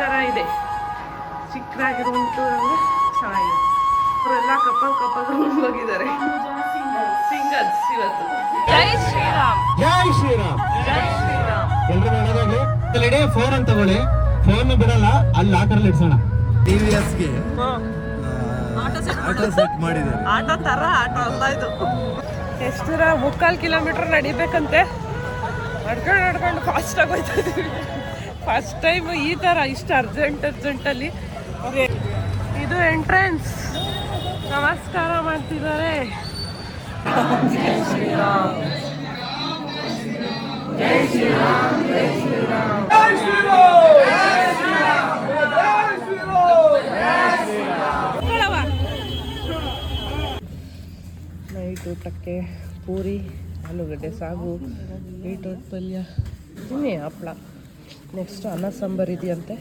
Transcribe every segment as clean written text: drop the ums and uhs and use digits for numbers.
ಥರ ಇದೆ, ಚಿಕ್ಕದಾಗಿರುವಂತೂ ಚೆನ್ನಾಗಿದೆ. ಅವರೆಲ್ಲ ಕಪ್ಪಲ್ ರೂಮ್ ಹೋಗಿದ್ದಾರೆ. ಸಿಂಗಲ್ಸ್ ಇವತ್ತು. ಜೈ ಶ್ರೀರಾಮ್, ಜೈ ಶ್ರೀರಾಮ್, ಜೈ ಶ್ರೀರಾಮ್. ಎಲ್ಲರೂ ಫೋನ್ ಅಂತ ತಗೊಳ್ಳಿ, ಫೋನ್ ಬಿಡಲ್ಲ, ಅಲ್ಲಿ ಲಾಕರಲ್ಲಿ ಇಡ್ಸೋಣ. ಟಿವಿಎಸ್ಗೆ ಆಟೋ ಸೆಟ್ ಮಾಡಿದ್ದಾರೆ. ಆಟೋ ತರ ಆಟೋ ಅಲ್ಲ ಇದು. ಎಷ್ಟು ದೂರ? 3.25 ಕಿಲೋಮೀಟರ್ ನಡಿಬೇಕಂತೆ. ನಡ್ಕೊಂಡು ಫಾಸ್ಟ್ ಆಗಿ ಹೋಯ್ತಾ ಇದೀವಿ. ಫಸ್ಟ್ ಟೈಮ್ ಈ ತರ ಇಷ್ಟು ಅರ್ಜೆಂಟಲ್ಲಿ. ಇದು ಎಂಟ್ರೆನ್ಸ್. ನಮಸ್ಕಾರ ಮಾಡ್ತಿದ್ದಾರೆ. ಜೈ ಶ್ರೀರಾಮ್, ಜೈ ಶ್ರೀರಾಮ್, ಜೈ ಶ್ರೀರಾಮ್, ಜೈ ಶ್ರೀರಾಮ್, ನೈಟ್ ಊಟಕ್ಕೆ ಪೂರಿ, ಆಲೂಗಡ್ಡೆ ಸಾಗು, ಬೀಟ್ರೋಟ್ ಪಲ್ಯ, ಇನ್ನೇ ಹಪ್ಪಳ. ನೆಕ್ಸ್ಟ್ ಅನ್ನ ಸಾಂಬಾರು ಇದೆಯಂತೆ.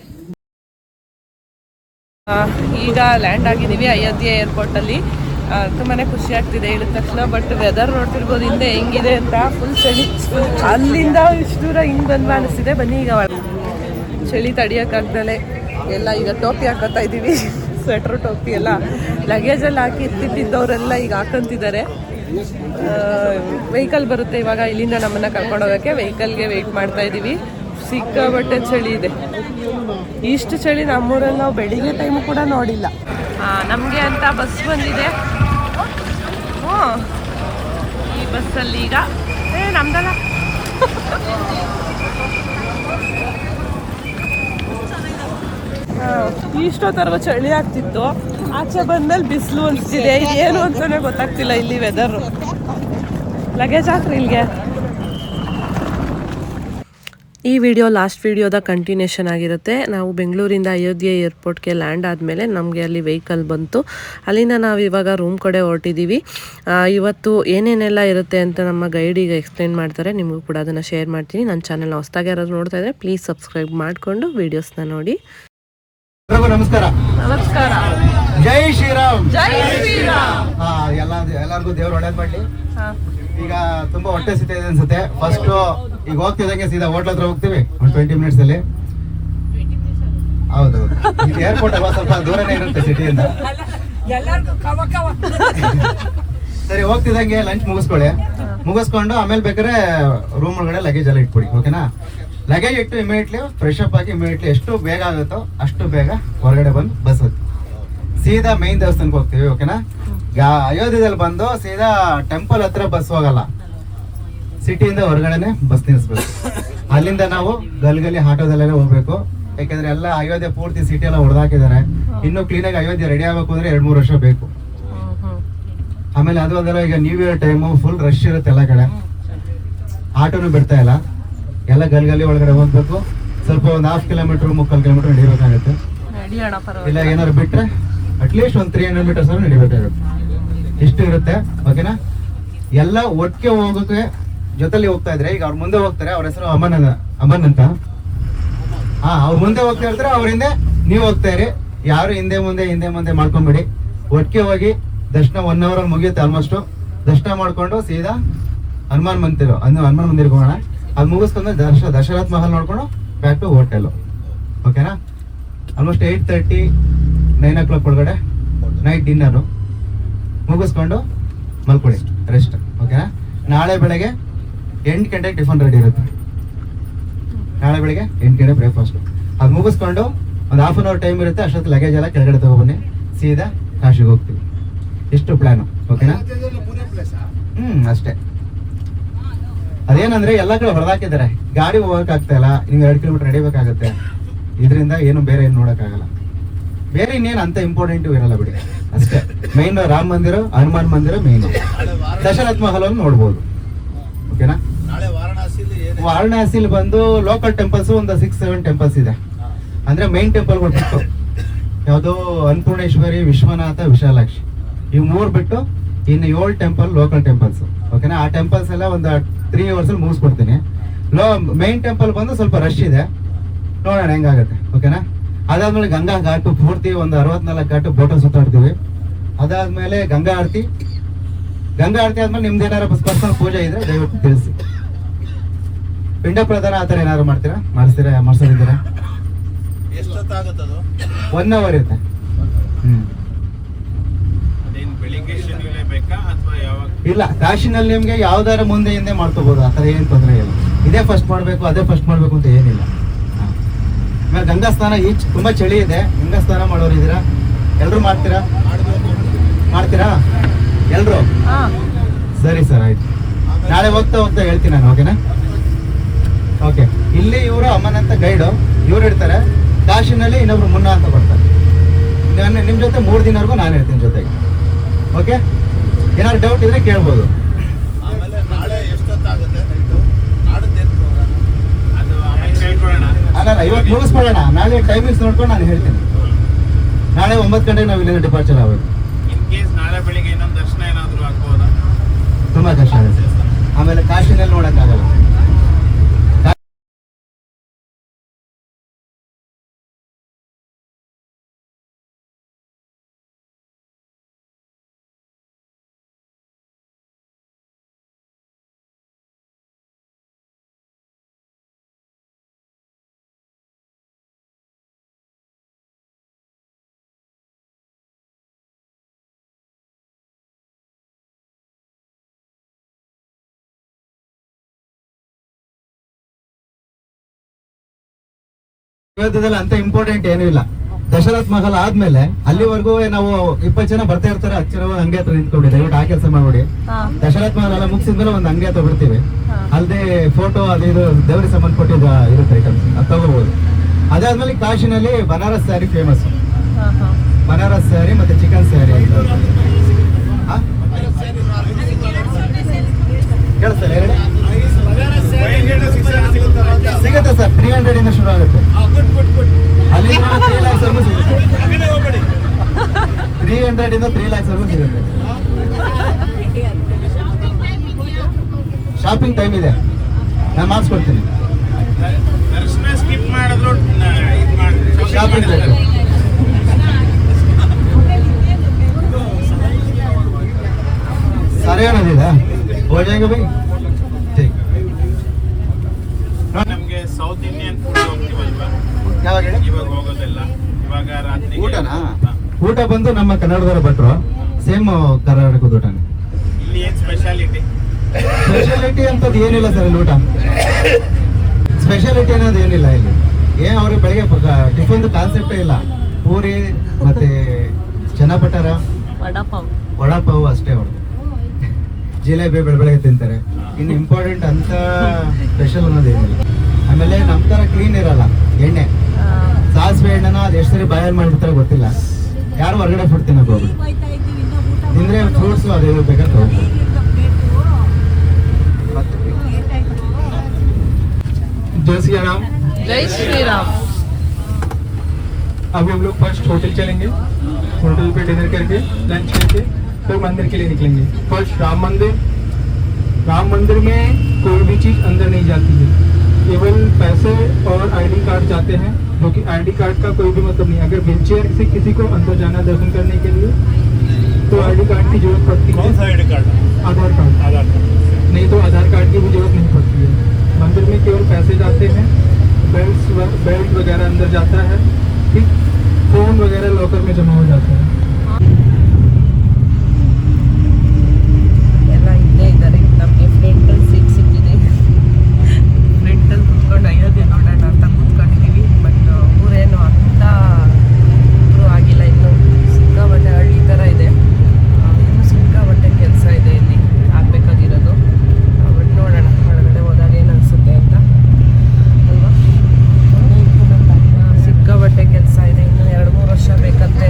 ಈಗ ಲ್ಯಾಂಡ್ ಆಗಿದ್ದೀವಿ ಅಯೋಧ್ಯೆ ಏರ್ಪೋರ್ಟಲ್ಲಿ. ತುಂಬಾ ಖುಷಿ ಆಗ್ತಿದೆ ಇಳಿದ ತಕ್ಷಣ. ಬಟ್ ವೆದರ್ ನೋಡ್ತಿರ್ಬೋದು ಹಿಂದೆ ಹೆಂಗಿದೆ ಅಂತ. ಫುಲ್ ಚಳಿ. ಅಲ್ಲಿಂದ ಇಷ್ಟು ದೂರ ಹಿಂಗೆ ಬಂದು ಅನಿಸ್ತಿದೆ. ಬನ್ನಿ ಈಗ ಚಳಿ ತಡಿಯೋಕ್ಕಾಗ್ದಲೆ ಎಲ್ಲ ಈಗ ಟೋಪಿ ಹಾಕೋತಾ ಇದ್ದೀವಿ. ಸ್ವೆಟ್ರು ಟೋಪಿ ಎಲ್ಲ ಲಗೇಜಲ್ಲಿ ಹಾಕಿ ಇತ್ತಿದ್ದವರೆಲ್ಲ ಈಗ ಹಾಕೊಂತಿದ್ದಾರೆ. ವೆಹಿಕಲ್ ಬರುತ್ತೆ ಇವಾಗ ಇಲ್ಲಿಂದ ನಮ್ಮನ್ನು ಕರ್ಕೊಂಡು ಹೋಗೋಕ್ಕೆ. ವೆಹಿಕಲ್ಗೆ ವೆಯ್ಟ್ ಮಾಡ್ತಾ ಇದ್ದೀವಿ. ಸಿಕ್ಕಾಬಟ್ಟೆ ಚಳಿ ಇದೆ. ಇಷ್ಟು ಚಳಿ ನಮ್ಮೂರಲ್ಲಿ ನಾವು ಬೆಳಿಗ್ಗೆ ಟೈಮು ಕೂಡ ನೋಡಿಲ್ಲ. ನಮಗೆ ಅಂತ ಬಸ್ ಬಂದಿದೆ. ಈ ಬಸ್ಸಲ್ಲಿ ಈಗ ನಮ್ದಲ್ಲ ಇಷ್ಟೊತ್ತರ್ವ ಚಳಿ ಆಗ್ತಿತ್ತು. ಆಚೆ ಬಂದ್ಮೇಲೆ ಬಿಸಿಲು ಅನಿಸ್ತಿದೆ. ಏನು ಅಂತಾನೆ ಗೊತ್ತಾಗ್ತಿಲ್ಲ ಇಲ್ಲಿ ವೆದರು. ಲಗೇಜ್ ಹಾಕ್ರಿ ಇಲ್ಲಿಗೆ. ಈ ವಿಡಿಯೋ ಲಾಸ್ಟ್ ವಿಡಿಯೋದ ಕಂಟಿನ್ಯೂಷನ್ ಆಗಿರುತ್ತೆ. ನಾವು ಬೆಂಗಳೂರಿಂದ ಅಯೋಧ್ಯೆ ಏರ್ಪೋರ್ಟ್ಗೆ ಲ್ಯಾಂಡ್ ಆದಮೇಲೆ ನಮಗೆ ಅಲ್ಲಿ ವೆಹಿಕಲ್ ಬಂತು. ಅಲ್ಲಿಂದ ನಾವು ಇವಾಗ ರೂಮ್ ಕಡೆ ಹೊರಟಿದ್ದೀವಿ. ಇವತ್ತು ಏನೇನೆಲ್ಲ ಇರುತ್ತೆ ಅಂತ ನಮ್ಮ ಗೈಡಿಗೆ ಎಕ್ಸ್ಪ್ಲೇನ್ ಮಾಡ್ತಾರೆ. ನಿಮಗೂ ಕೂಡ ಅದನ್ನು ಶೇರ್ ಮಾಡ್ತೀನಿ. ನನ್ನ ಚಾನಲ್ನ ಹೊಸದಾಗಿ ಯಾರಾದ್ರು ನೋಡ್ತಾ ಇದ್ದರೆ ಪ್ಲೀಸ್ ಸಬ್ಸ್ಕ್ರೈಬ್ ಮಾಡಿಕೊಂಡು ವೀಡಿಯೋಸ್ನ ನೋಡಿ. ನಮಸ್ಕಾರ. ನಮಸ್ಕಾರ. ಜೈ ಶ್ರೀರಾಮ್, ಜೈ ಶ್ರೀರಾಮ್. ಎಲ್ಲರಿಗೂ ದೇವ್ರು ಒಳ್ಳೇದ್ ಮಾಡ್ಲಿ. ಈಗ ತುಂಬಾ ಹೊಟ್ಟೆ ಸಿಗ್ತಾ ಇದೆ ಅನ್ಸುತ್ತೆ. ಫಸ್ಟ್ ಈಗ ಹೋಗ್ತಿದ್ದಂಗೆ ಸೀದಾ ಹೋಟ್ಲ್ ಹತ್ರ ಹೋಗ್ತೀವಿ. ಒಂದು 20 ಮಿನಿಟ್ಸ್ ಅಲ್ಲಿ. ಹೌದು, ಇದು ಏರ್ಪೋರ್ಟ್ ಅಲ್ವಾ, ಸ್ವಲ್ಪ ದೂರನೇ ಇರುತ್ತೆ ಸಿಟಿಯಿಂದ. ಸರಿ, ಹೋಗ್ತಿದ್ದಂಗೆ ಲಂಚ್ ಮುಗಿಸ್ಕೊಂಡು ಆಮೇಲೆ ಬೇಕಾದ್ರೆ ರೂಮ್ ಒಳಗಡೆ ಲಗೇಜ್ ಎಲ್ಲ ಇಟ್ಬಿಡಿ. ಓಕೆನಾ? ಲಗೇಜ್ ಇಟ್ಟು ಇಮಿಡಿಯೇಟ್ಲಿ ಫ್ರೆಶ್ ಅಪ್ ಆಗಿ ಇಮಿಡಿಯೇಟ್ಲಿ ಎಷ್ಟು ಬೇಗ ಆಗುತ್ತೋ ಅಷ್ಟು ಬೇಗ ಹೊರಗಡೆ ಬಂದು ಬಸ್ ಹತ್ತಿ ಸೀದಾ ಮೇನ್ ದೇವಸ್ಥಾನಕ್ಕೆ ಹೋಗ್ತೀವಿ. ಓಕೆನಾ? ಅಯೋಧ್ಯೆಯಲ್ಲಿ ಬಂದು ಸೀದಾ ಟೆಂಪಲ್ ಹತ್ರ ಬಸ್ ಹೋಗಲ್ಲ, ಸಿಟಿಯಿಂದ ಹೊರಗಡೆನೆ ಬಸ್ ನಿಲ್ಲಿಸ್ಬೇಕು. ಅಲ್ಲಿಂದ ನಾವು ಗಲ್ಗಲಿ ಆಟೋದಲ್ಲೇ ಹೋಗ್ಬೇಕು. ಯಾಕಂದ್ರೆ ಎಲ್ಲ ಅಯೋಧ್ಯೆ ಪೂರ್ತಿ ಸಿಟಿ ಎಲ್ಲ ಹೊಡೆದಾಕಿದ್ದಾರೆ. ಇನ್ನು ಕ್ಲೀನಾಗಿ ಅಯೋಧ್ಯೆ ರೆಡಿ ಆಗ್ಬೇಕು ಅಂದ್ರೆ 2-3 ವರ್ಷ ಬೇಕು. ಆಮೇಲೆ ಅದು ಅದೆಲ್ಲ ಈಗ new year time full rush ಇರುತ್ತೆ ಎಲ್ಲ ಕಡೆ. ಆಟೋನು ಬಿಡ್ತಾ ಇಲ್ಲ. ಎಲ್ಲ ಗಲ್ಗಲಿ ಒಳಗಡೆ ಹೋಗ್ಬೇಕು. ಸ್ವಲ್ಪ ಒಂದು 1/2 ಕಿಲೋಮೀಟರ್ 3/4 ಕಿಲೋಮೀಟರ್ ನಡಿಬೇಕಾಗುತ್ತೆ. ಇಲ್ಲ ಏನಾದ್ರು ಬಿಟ್ರೆ ಅಟ್ಲೀಸ್ಟ್ ಒಂದು 300 ಮೀಟರ್ಸ್ ನಡಿಬೇಕಾಗುತ್ತೆ. ಇಷ್ಟು ಇರುತ್ತೆ. ಓಕೆನಾ? ಎಲ್ಲ ಒಟ್ಟಿಗೆ ಹೋಗೋಕೆ ಜೊತೆಲಿ ಹೋಗ್ತಾ ಇದ್ರೆ ಈಗ ಅವ್ರ ಮುಂದೆ ಹೋಗ್ತಾರೆ. ಅವ್ರ ಹೆಸರು ಅಮನ್ ಅಂತ. ಅವ್ರ ಮುಂದೆ ಹೋಗ್ತಾ ಇರ್ತಾರೆ, ಅವ್ರ ಹಿಂದೆ ನೀವು ಹೋಗ್ತಾ ಇರಿ. ಯಾರು ಹಿಂದೆ ಮುಂದೆ ಮಾಡ್ಕೊಂಬಿಡಿ. ಒಟ್ಟಿಗೆ ಹೋಗಿ ದರ್ಶನ 1 ಅವರ್ ಮುಗಿಯುತ್ತೆ ಆಲ್ಮೋಸ್ಟ್. ದರ್ಶನ ಮಾಡ್ಕೊಂಡು ಸೀದಾ ಹನುಮಾನ್ ಮಂದಿರ್ಗೆ ಹೋಗೋಣ. ಅದು ಮುಗಿಸ್ಕೊಂಡು ದಶರಥ್ ಮಹಲ್ ನೋಡ್ಕೊಂಡು ಬ್ಯಾಕ್ ಟು ಹೋಟೆಲ್. ಓಕೆನಾ? ಆಲ್ಮೋಸ್ಟ್ 8:30 9 o'clock ಒಳಗಡೆ ನೈಟ್ ಡಿನ್ನರು ಮುಗಿಸ್ಕೊಂಡು ಮಲ್ಕೊಳ್ಳಿ, ರೆಸ್ಟ್. ಓಕೆನಾ? ನಾಳೆ ಬೆಳಗ್ಗೆ 8 ಗಂಟೆಗೆ ಟಿಫನ್ ರೆಡಿ ಇರುತ್ತೆ. ನಾಳೆ ಬೆಳಗ್ಗೆ 8 ಗಂಟೆ ಬ್ರೇಕ್ಫಾಸ್ಟ್. ಅದು ಮುಗಿಸ್ಕೊಂಡು ಒಂದು 1/2 hour ಟೈಮ್ ಇರುತ್ತೆ. ಅಷ್ಟೊತ್ತು ಲಗೇಜ್ ಎಲ್ಲ ಕೆಳಗಡೆ ತಗೊಬನ್ನಿ. ಸೀದಾ ಕಾಶಿಗೆ ಹೋಗ್ತೀವಿ. ಇಷ್ಟು ಪ್ಲಾನು. ಓಕೆನಾ? ಅಷ್ಟೇ. ಅದೇನಂದ್ರೆ ಎಲ್ಲ ಕಡೆ ಹೊರದಾಕಿದ್ದಾರೆ. ಗಾಡಿ ಹೋಗಕ್ ಆಗ್ತಾ ಇಲ್ಲ. ನೀವು 2 ಕಿಲೋಮೀಟರ್ ನಡಿಬೇಕಾಗತ್ತೆ. ಇದರಿಂದ ಏನು ಬೇರೆ ಏನು ನೋಡಕ್ಕಾಗಲ್ಲ. ಬೇರೆ ಇನ್ನೇನು ಅಂತ ಇಂಪಾರ್ಟೆಂಟ್ ಇರಲ್ಲ ಬಿಡಿ. ಅಷ್ಟೇ. ಮೈನ್ ರಾಮ ಮಂದಿರ, ಹನುಮಾನ್ ಮಂದಿರ ಮೈನ್. ದಶರಥ್ ಮಹಲ್ ಅನ್ನು ನೋಡ್ಬೋದು. ಓಕೆನಾ? ವಾರಣಾಸಿಲಿ ಬಂದು ಲೋಕಲ್ ಟೆಂಪಲ್ಸ್ ಒಂದು 6-7 ಟೆಂಪಲ್ಸ್ ಇದೆ. ಅಂದ್ರೆ ಮೈನ್ ಟೆಂಪಲ್ ಬಿಟ್ಟು ಯಾವುದು ಅನ್ನಪೂರ್ಣೇಶ್ವರಿ, ವಿಶ್ವನಾಥ, ವಿಶಾಲಾಕ್ಷಿ, ಇವು 3 ಬಿಟ್ಟು ಇನ್ನು 7 ಟೆಂಪಲ್ ಲೋಕಲ್ ಟೆಂಪಲ್ಸ್. ಓಕೆನಾ? ಆ ಟೆಂಪಲ್ಸ್ ಎಲ್ಲ ಒಂದು 3 hours ಅಲ್ಲಿ ಮುಗಿಸ್ಕೊಡ್ತೀನಿ. ಮೈನ್ ಟೆಂಪಲ್ ಬಂದು ಸ್ವಲ್ಪ ರಶ್ ಇದೆ, ನೋಡೋಣ ಹೆಂಗಾಗತ್ತೆ. ಓಕೆನಾ? ಅದಾದ್ಮೇಲೆ ಗಂಗಾ ಘಾಟು ಪೂರ್ತಿ ಒಂದು 64 ಘಾಟು ಬೋಟ ಸುತ್ತಾಡ್ತೀವಿ. ಅದಾದ್ಮೇಲೆ ಗಂಗಾ ಆರತಿ ಆದ್ಮೇಲೆ ನಿಮ್ದು ಏನಾರ ಪರ್ಸನಲ್ ಪೂಜೆ ಇದ್ರೆ ದಯವಿಟ್ಟು ತಿಳಿಸಿ. ಪಿಂಡ ಪ್ರದಾನ ಆತರ ಏನಾದ್ರು ಮಾಡ್ತೀರಾ? ಮಾಡಿಸ್ದಿದ್ದೀರಾ? ಎಷ್ಟೊತ್ತಾಗುತ್ತೆ ಅದು 1 hour ಇರುತ್ತೆ. ಹ್ಮ್ ಅದೇನು ಬೆಳಿಗ್ಗೆ ಶನಿವಾರ ಬೇಕಾ ಅಥವಾ ಯಾವಾಗ? ಇಲ್ಲ, ಕಾಶಿನಲ್ಲಿ ನಿಮ್ಗೆ ಯಾವ್ದಾರ ಮುಂದೆ ಹಿಂದೆ ಮಾಡ್ಕೋಬಹುದು, ಆ ಥರ ಏನು ತೊಂದರೆ ಇಲ್ಲ. ಇದೇ ಫಸ್ಟ್ ಮಾಡಬೇಕು ಅದೇ ಫಸ್ಟ್ ಮಾಡಬೇಕು ಅಂತ ಏನಿಲ್ಲ. ಆಮೇಲೆ ಗಂಗಾ ಸ್ನಾನ ಈಚ್ ತುಂಬಾ ಚಳಿ ಇದೆ, ಗಂಗಾ ಸ್ನಾನ ಮಾಡೋರು ಇದ್ದೀರಾ? ಎಲ್ರು ಮಾಡ್ತೀರಾ? ಎಲ್ರು? ಸರಿ ಸರ್, ಆಯ್ತು. ನಾಳೆ ಹೋಗ್ತಾ ಹೇಳ್ತೀನಿ ನಾನು, ಓಕೆನಾ? ಓಕೆ. ಇಲ್ಲಿ ಇವರು ಅಮ್ಮನ್ ಅಂತ ಗೈಡು, ಇವ್ರು ಇರ್ತಾರೆ. ಕಾಶಿನಲ್ಲಿ ಇನ್ನೊಬ್ರು ಮುನ್ನ ಅಂತ ಬರ್ತಾರೆ. ನಿಮ್ ಜೊತೆ 3 ದಿನವರೆಗೂ ನಾನು ಇರ್ತೀನಿ ಜೊತೆಗೆ. ಓಕೆ, ಏನಾದ್ರು ಡೌಟ್ ಇದ್ರೆ ಕೇಳ್ಬೋದು. ಆಮೇಲೆ ನಾಳೆ ಎಷ್ಟೊತ್ತಾಗುತ್ತೆ ನೈಟು? ನಾಡದ್ದೇನು ಪ್ರೋಗ್ರಾಮ್? ಅದು ಆಮೇಲೆ ಹೇಳ್ಕೊಳ್ಳೋಣ. ಅಲ್ಲ, ಇವತ್ತು ಮುಗಿಸ್ಕೊಳ್ಳೋಣ. ನಾಳೆ ಟೈಮಿಂಗ್ಸ್ ನೋಡ್ಕೊಂಡು ನಾನು ಹೇಳ್ತೀನಿ. ನಾಳೆ 9 ಗಂಟೆಗೆ ನಾವು ಇಲ್ಲಿಂದ ಡಿಪಾರ್ಚರ್ ಆಗಬೇಕು. ಇನ್ ಕೇಸ್ ನಾಳೆ ಬೆಳಿಗ್ಗೆ ಇನ್ನೊಂದು ದರ್ಶನ ಏನಾದರೂ ಆಗ್ಬೋದಾ? ತುಂಬಾ ಕಷ್ಟ ಆಗುತ್ತೆ. ಆಮೇಲೆ ಕಾಶಿನಲ್ಲಿ ನೋಡೋಕ್ಕಾಗಲ್ಲ. ಇವತ್ತದಲ್ಲಿ ಅಂತ ಇಂಪಾರ್ಟೆಂಟ್ ಏನೂ ಇಲ್ಲ. ದಶರಥ ಮಹಲ್ ಆದ್ಮೇಲೆ ಅಲ್ಲಿವರೆಗೂ ನಾವು 20 ಜನ ಬರ್ತಾ ಇರ್ತಾರೆ. 10 ಜನ ಅಂಗಡಿ ಹತ್ರ ನಿಂತ್ಕೊಂಡು ದಯವಿಟ್ಟು ಆ ಕೆಲಸ ಮಾಡ್ಬಿಡಿ. ದಶರಥ ಮಹಲ್ ಎಲ್ಲ ಮುಗಿಸಿದ್ಮೇಲೆ ಒಂದು ಅಂಗಡಿ ಹತ್ರ ಬಿಡ್ತೀವಿ. ಅಲ್ಲದೆ ಫೋಟೋ ಅದು ಇದು ದೇವರಿಗೆ ಸಂಬಂಧಪಟ್ಟಿದ್ದ ಇರುತ್ತೆ ಐಟಮ್ಸ್, ಅದು ತಗೋಬಹುದು. ಅದಾದ್ಮೇಲೆ ಕಾಶಿನಲ್ಲಿ ಬನಾರಸ್ ಸ್ಯಾರಿ ಫೇಮಸ್. ಬನಾರಸ್ ಸ್ಯಾರಿ ಮತ್ತೆ ಚಿಕನ್ ಸ್ಯಾರಿ ಅಂತ ಕೇಳಿಸ್ತಾರೆ. ಸಿಗುತ್ತೆ ಸರ್, 300 ಇಂದ ಶುರು ಆಗುತ್ತೆ. ಅಲ್ಲಿ 3 lakhs ವರೆಗೂ ಸಿಗುತ್ತೆ. 300 ಇಂದ 3 lakhs ವರೆಗೂ ಸಿಗುತ್ತೆ. ಶಾಪಿಂಗ್ ಟೈಮ್ ಇದೆ, ನಾನು ಮಾಡಿಸ್ಕೊಡ್ತೀನಿ. ದರ್ಶನ ಸ್ಕಿಪ್ ಮಾಡಿದ್ರು ಶಾಪಿಂಗ್ ಬೇಕು. सारे नदी हो जाएंगे भाई. ठीक. ನಮಗೆ ಸೌತ್ ಇಂಡಿಯನ್ ಫುಡ್ ಹೋಗ್ತೀವಲ್ವಾ, ಯಾವಾಗ ಹೇಳಿ? ಇವಾಗ ಹೋಗೋದೆಲ್ಲ ಇವಾಗ ರಾತ್ರಿ ಊಟನಾ? ಊಟ ಬಂದು ನಮ್ಮ ಕನ್ನಡದವರ ಭಟ್ರು, ಸೇಮ್ ಕರ್ನಾಟಕದ ಊಟನೇ. ಇಲ್ಲಿ ಏನ್ ಸ್ಪೆಷಾಲಿಟಿ? ಸ್ಪೆಷಾಲಿಟಿ ಅಂತದ್ದು ಏನಿಲ್ಲ ಸರ್ ಇಲ್ಲಿ ಊಟ. ಸ್ಪೆಷಾಲಿಟಿ ಅನ್ನೋದು ಏನಿಲ್ಲ ಇಲ್ಲಿ. ಏನ್ ಅವ್ರಿಗೆ ಬೆಳಗ್ಗೆ ಟಿಫಿನ್ ಕಾನ್ಸೆಪ್ಟೇ ಇಲ್ಲ. ಪೂರಿ ಮತ್ತೆ ಚನ್ನಪಟ್ಟಾರ, ವಡಾಪಾವ್ ಅಷ್ಟೇ ಅವ್ರದ್ದು. ಜಿಲೇಬಿ ಬೆಳಗ್ಗೆ ತಿಂತಾರೆ. ಇನ್ನು ಇಂಪಾರ್ಟೆಂಟ್ ಅಂತ ಸ್ಪೆಷಲ್ ಅನ್ನೋದೇನಿಲ್ಲ. ಆಮೇಲೆ ನಮ್ಮ ತರ ಕ್ಲೀನ್ ಇರಲ್ಲ. ಎಣ್ಣೆ ಸಾಸಿವೆ ಎಣ್ಣೆನ ಅದು ಎಷ್ಟು ಸರಿ ಬಾಯಲ್ಲಿ ಮಾಡಿರ್ತಾರೆ ಗೊತ್ತಿಲ್ಲ. ಯಾರು ಹೊರಗಡೆ ಫುಡ್ ತಿನ್ನಕ್ ಹೋಗ್ಬಿಡಿ. ತಿಂದ್ರೆ ಫ್ರೂಟ್ಸ್ ಅದು ಬೇಕಾದ್ರೆ ಹೋಗ್ಬೋದು. जय श्री राम। जय श्री राम। अभी हम लोग फर्स्ट होटल चलेंगे, होटल पे डिनर करके लंच करके फिर मंदिर के लिए निकलेंगे। फर्स्ट राम मंदिर। राम मंदिर में कोई भी चीज़ अंदर नहीं जाती है, केवल पैसे और आईडी कार्ड जाते हैं, जो कि आईडी कार्ड का कोई भी मतलब नहीं। अगर व्हीलचेयर से किसी को अंदर जाना दर्शन करने के लिए तो आईडी कार्ड की जरूरत पड़ती है। कौन सा आईडी कार्ड? आधार कार्ड। आधार कार्ड नहीं तो आधार कार्ड की भी जरूरत नहीं पड़ती है। मंदिर में केवल पैसे जाते हैं, बेल्ट वगैरह अंदर जाता है, ठीक। फोन वगैरह लॉकर में जमा हो जाता है। ಎಲ್ಲ ಇಲ್ಲೇ ಇದ್ದಾರೆ. ನಮಗೆ ಫ್ರಂಟಲ್ಲಿ ಸೀಟ್ ಸಿಕ್ಕಿದೆ. ಫ್ರಂಟಲ್ಲಿ ಕುತ್ಕೊಂಡು ಅಯೋಧ್ಯೆ ನೋಡೋಣ ಅಂತ ಕೂತ್ಕೊಂಡಿದ್ದೀವಿ. ಬಟ್ ಊರೇನು ಅಂತ ಆಗಿಲ್ಲ. ಇನ್ನು ಸಿಕ್ಕಾಬಟ್ಟೆ ಹಳ್ಳಿ ಥರ ಇದೆ. ಇನ್ನು ಸಿಕ್ಕಾಬಟ್ಟೆ ಕೆಲಸ ಇದೆ ಇಲ್ಲಿ ಆಗಬೇಕಾಗಿರೋದು. ಬಟ್ ನೋಡೋಣ ಒಳಗಡೆ ಹೋದಾಗ ಏನು ಅನಿಸುತ್ತೆ ಅಂತ ಅಲ್ವಾ. ಸಿಕ್ಕಾಬಟ್ಟೆ ಕೆಲಸ ಇದೆ. ಇನ್ನು 2-3 ವರ್ಷ ಬೇಕಂತೆ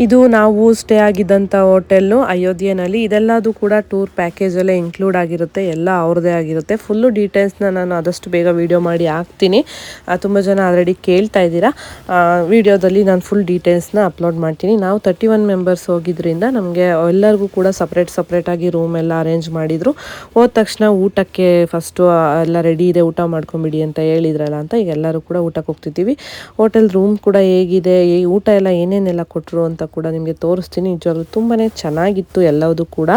ಇದು ನಾವು ಸ್ಟೇ ಆಗಿದ್ದಂಥ ಹೋಟೆಲ್ಲು ಅಯೋಧ್ಯೆಯಲ್ಲಿ. ಇದೆಲ್ಲದು ಕೂಡ ಟೂರ್ ಪ್ಯಾಕೇಜಲ್ಲೇ ಇನ್ಕ್ಲೂಡ್ ಆಗಿರುತ್ತೆ, ಎಲ್ಲ ಅವ್ರದ್ದೇ ಆಗಿರುತ್ತೆ. ಫುಲ್ಲು ಡೀಟೇಲ್ಸ್ನ ನಾನು ಆದಷ್ಟು ಬೇಗ ವೀಡಿಯೋ ಮಾಡಿ ಹಾಕ್ತೀನಿ. ತುಂಬ ಜನ ಆಲ್ರೆಡಿ ಕೇಳ್ತಾ ಇದ್ದೀರಾ. ವೀಡಿಯೋದಲ್ಲಿ ನಾನು ಫುಲ್ ಡೀಟೇಲ್ಸ್ನ ಅಪ್ಲೋಡ್ ಮಾಡ್ತೀನಿ. ನಾವು 31 ಮೆಂಬರ್ಸ್ ಹೋಗಿದ್ರಿಂದ ನಮಗೆ ಎಲ್ಲರಿಗೂ ಕೂಡ ಸಪ್ರೇಟಾಗಿ ರೂಮ್ ಎಲ್ಲ ಅರೇಂಜ್ ಮಾಡಿದರು. ಹೋದ ತಕ್ಷಣ ಊಟಕ್ಕೆ ಫಸ್ಟು ಎಲ್ಲ ರೆಡಿ ಇದೆ, ಊಟ ಮಾಡ್ಕೊಂಬಿಡಿ ಅಂತ ಹೇಳಿದ್ರಲ್ಲ ಅಂತ ಈಗ ಎಲ್ಲರೂ ಕೂಡ ಊಟಕ್ಕೆ ಹೋಗ್ತಿದ್ದೀವಿ. ಹೋಟೆಲ್ ರೂಮ್ ಕೂಡ ಹೇಗಿದೆ, ಊಟ ಎಲ್ಲ ಏನೇನೆಲ್ಲ ಕೊಟ್ಟರು ಅಂತ ಕೂಡ ನಿಮಗೆ ತೋರಿಸ್ತೀನಿ. ನಿಜವಾಗ್ಲೂ ತುಂಬಾ ಚೆನ್ನಾಗಿತ್ತು ಎಲ್ಲದೂ ಕೂಡ.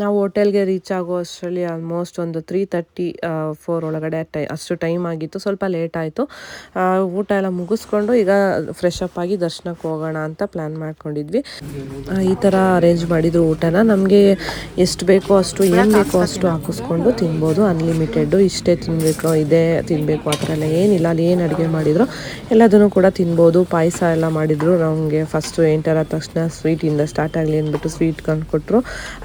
ನಾವು ಹೋಟೆಲ್ಗೆ ರೀಚ್ ಆಗೋ ಅಷ್ಟರಲ್ಲಿ ಆಲ್ಮೋಸ್ಟ್ ಒಂದು 3:34 ಒಳಗಡೆ ಅಷ್ಟು ಟೈಮ್ ಆಗಿತ್ತು. ಸ್ವಲ್ಪ ಲೇಟ್ ಆಯಿತು. ಊಟ ಎಲ್ಲ ಮುಗಿಸ್ಕೊಂಡು ಈಗ ಫ್ರೆಶ್ ಅಪ್ ಆಗಿ ದರ್ಶನಕ್ಕೆ ಹೋಗೋಣ ಅಂತ ಪ್ಲ್ಯಾನ್ ಮಾಡ್ಕೊಂಡಿದ್ವಿ. ಈ ಥರ ಅರೇಂಜ್ ಮಾಡಿದ್ರು ಊಟನ. ನಮಗೆ ಎಷ್ಟು ಬೇಕೋ ಅಷ್ಟು, ಏನು ಬೇಕೋ ಅಷ್ಟು ಹಾಕಿಸ್ಕೊಂಡು ತಿನ್ಬೋದು. ಅನ್ಲಿಮಿಟೆಡ್ಡು, ಇಷ್ಟೇ ತಿನ್ನಬೇಕು, ಇದೇ ತಿನ್ನಬೇಕು ಆ ಥರ ಎಲ್ಲ ಏನಿಲ್ಲ. ಅಲ್ಲಿ ಏನು ಅಡುಗೆ ಮಾಡಿದ್ರು ಎಲ್ಲದನ್ನು ಕೂಡ ತಿನ್ಬೋದು. ಪಾಯಸ ಎಲ್ಲ ಮಾಡಿದರು. ನಮಗೆ ಫಸ್ಟು ಎಂಟರ್ ಆದ ತಕ್ಷಣ ಸ್ವೀಟಿಂದ ಸ್ಟಾರ್ಟ್ ಆಗಲಿ ಅಂದ್ಬಿಟ್ಟು ಸ್ವೀಟ್ ಕೊಟ್ಟರು.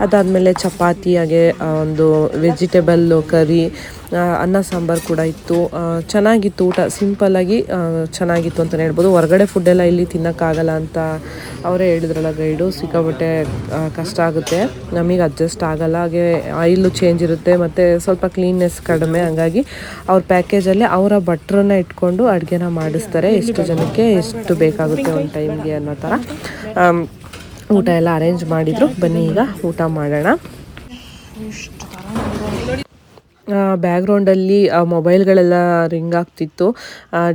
ಅದಾದಮೇಲೆ ಚಪಾತಿ, ಹಾಗೆ ಒಂದು ವೆಜಿಟೇಬಲ್ ಕರಿ, ಅನ್ನ ಸಾಂಬಾರು ಕೂಡ ಇತ್ತು. ಚೆನ್ನಾಗಿತ್ತು ಊಟ, ಸಿಂಪಲ್ಲಾಗಿ ಚೆನ್ನಾಗಿತ್ತು ಅಂತಲೇ ಹೇಳ್ಬೋದು. ಹೊರಗಡೆ ಫುಡ್ಡೆಲ್ಲ ಇಲ್ಲಿ ತಿನ್ನೋಕ್ಕಾಗಲ್ಲ ಅಂತ ಅವರೇ ಹೇಳಿದ್ರಲ್ಲ ಗೈಡು. ಸಿಕ್ಕಾಬಟ್ಟೆ ಕಷ್ಟ ಆಗುತ್ತೆ, ನಮಗೆ ಅಡ್ಜಸ್ಟ್ ಆಗಲ್ಲ. ಹಾಗೆ ಆಯಿಲು ಚೇಂಜ್ ಇರುತ್ತೆ ಮತ್ತು ಸ್ವಲ್ಪ ಕ್ಲೀನ್ನೆಸ್ ಕಡಿಮೆ. ಹಾಗಾಗಿ ಅವ್ರ ಪ್ಯಾಕೇಜಲ್ಲಿ ಅವರ ಭಟ್ರನ್ನ ಇಟ್ಕೊಂಡು ಅಡುಗೆನ ಮಾಡಿಸ್ತಾರೆ. ಎಷ್ಟು ಜನಕ್ಕೆ ಎಷ್ಟು ಬೇಕಾಗುತ್ತೆ ಒಂದು ಟೈಮ್ಗೆ ಅನ್ನೋ ಥರ ಊಟ ಎಲ್ಲ ಅರೇಂಜ್ ಮಾಡಿದರು. ಬನ್ನಿ ಈಗ ಊಟ ಮಾಡೋಣ. ಬ್ಯಾಕ್ಗ್ರೌಂಡಲ್ಲಿ ಮೊಬೈಲ್ಗಳೆಲ್ಲ ರಿಂಗ್ ಆಗ್ತಿತ್ತು,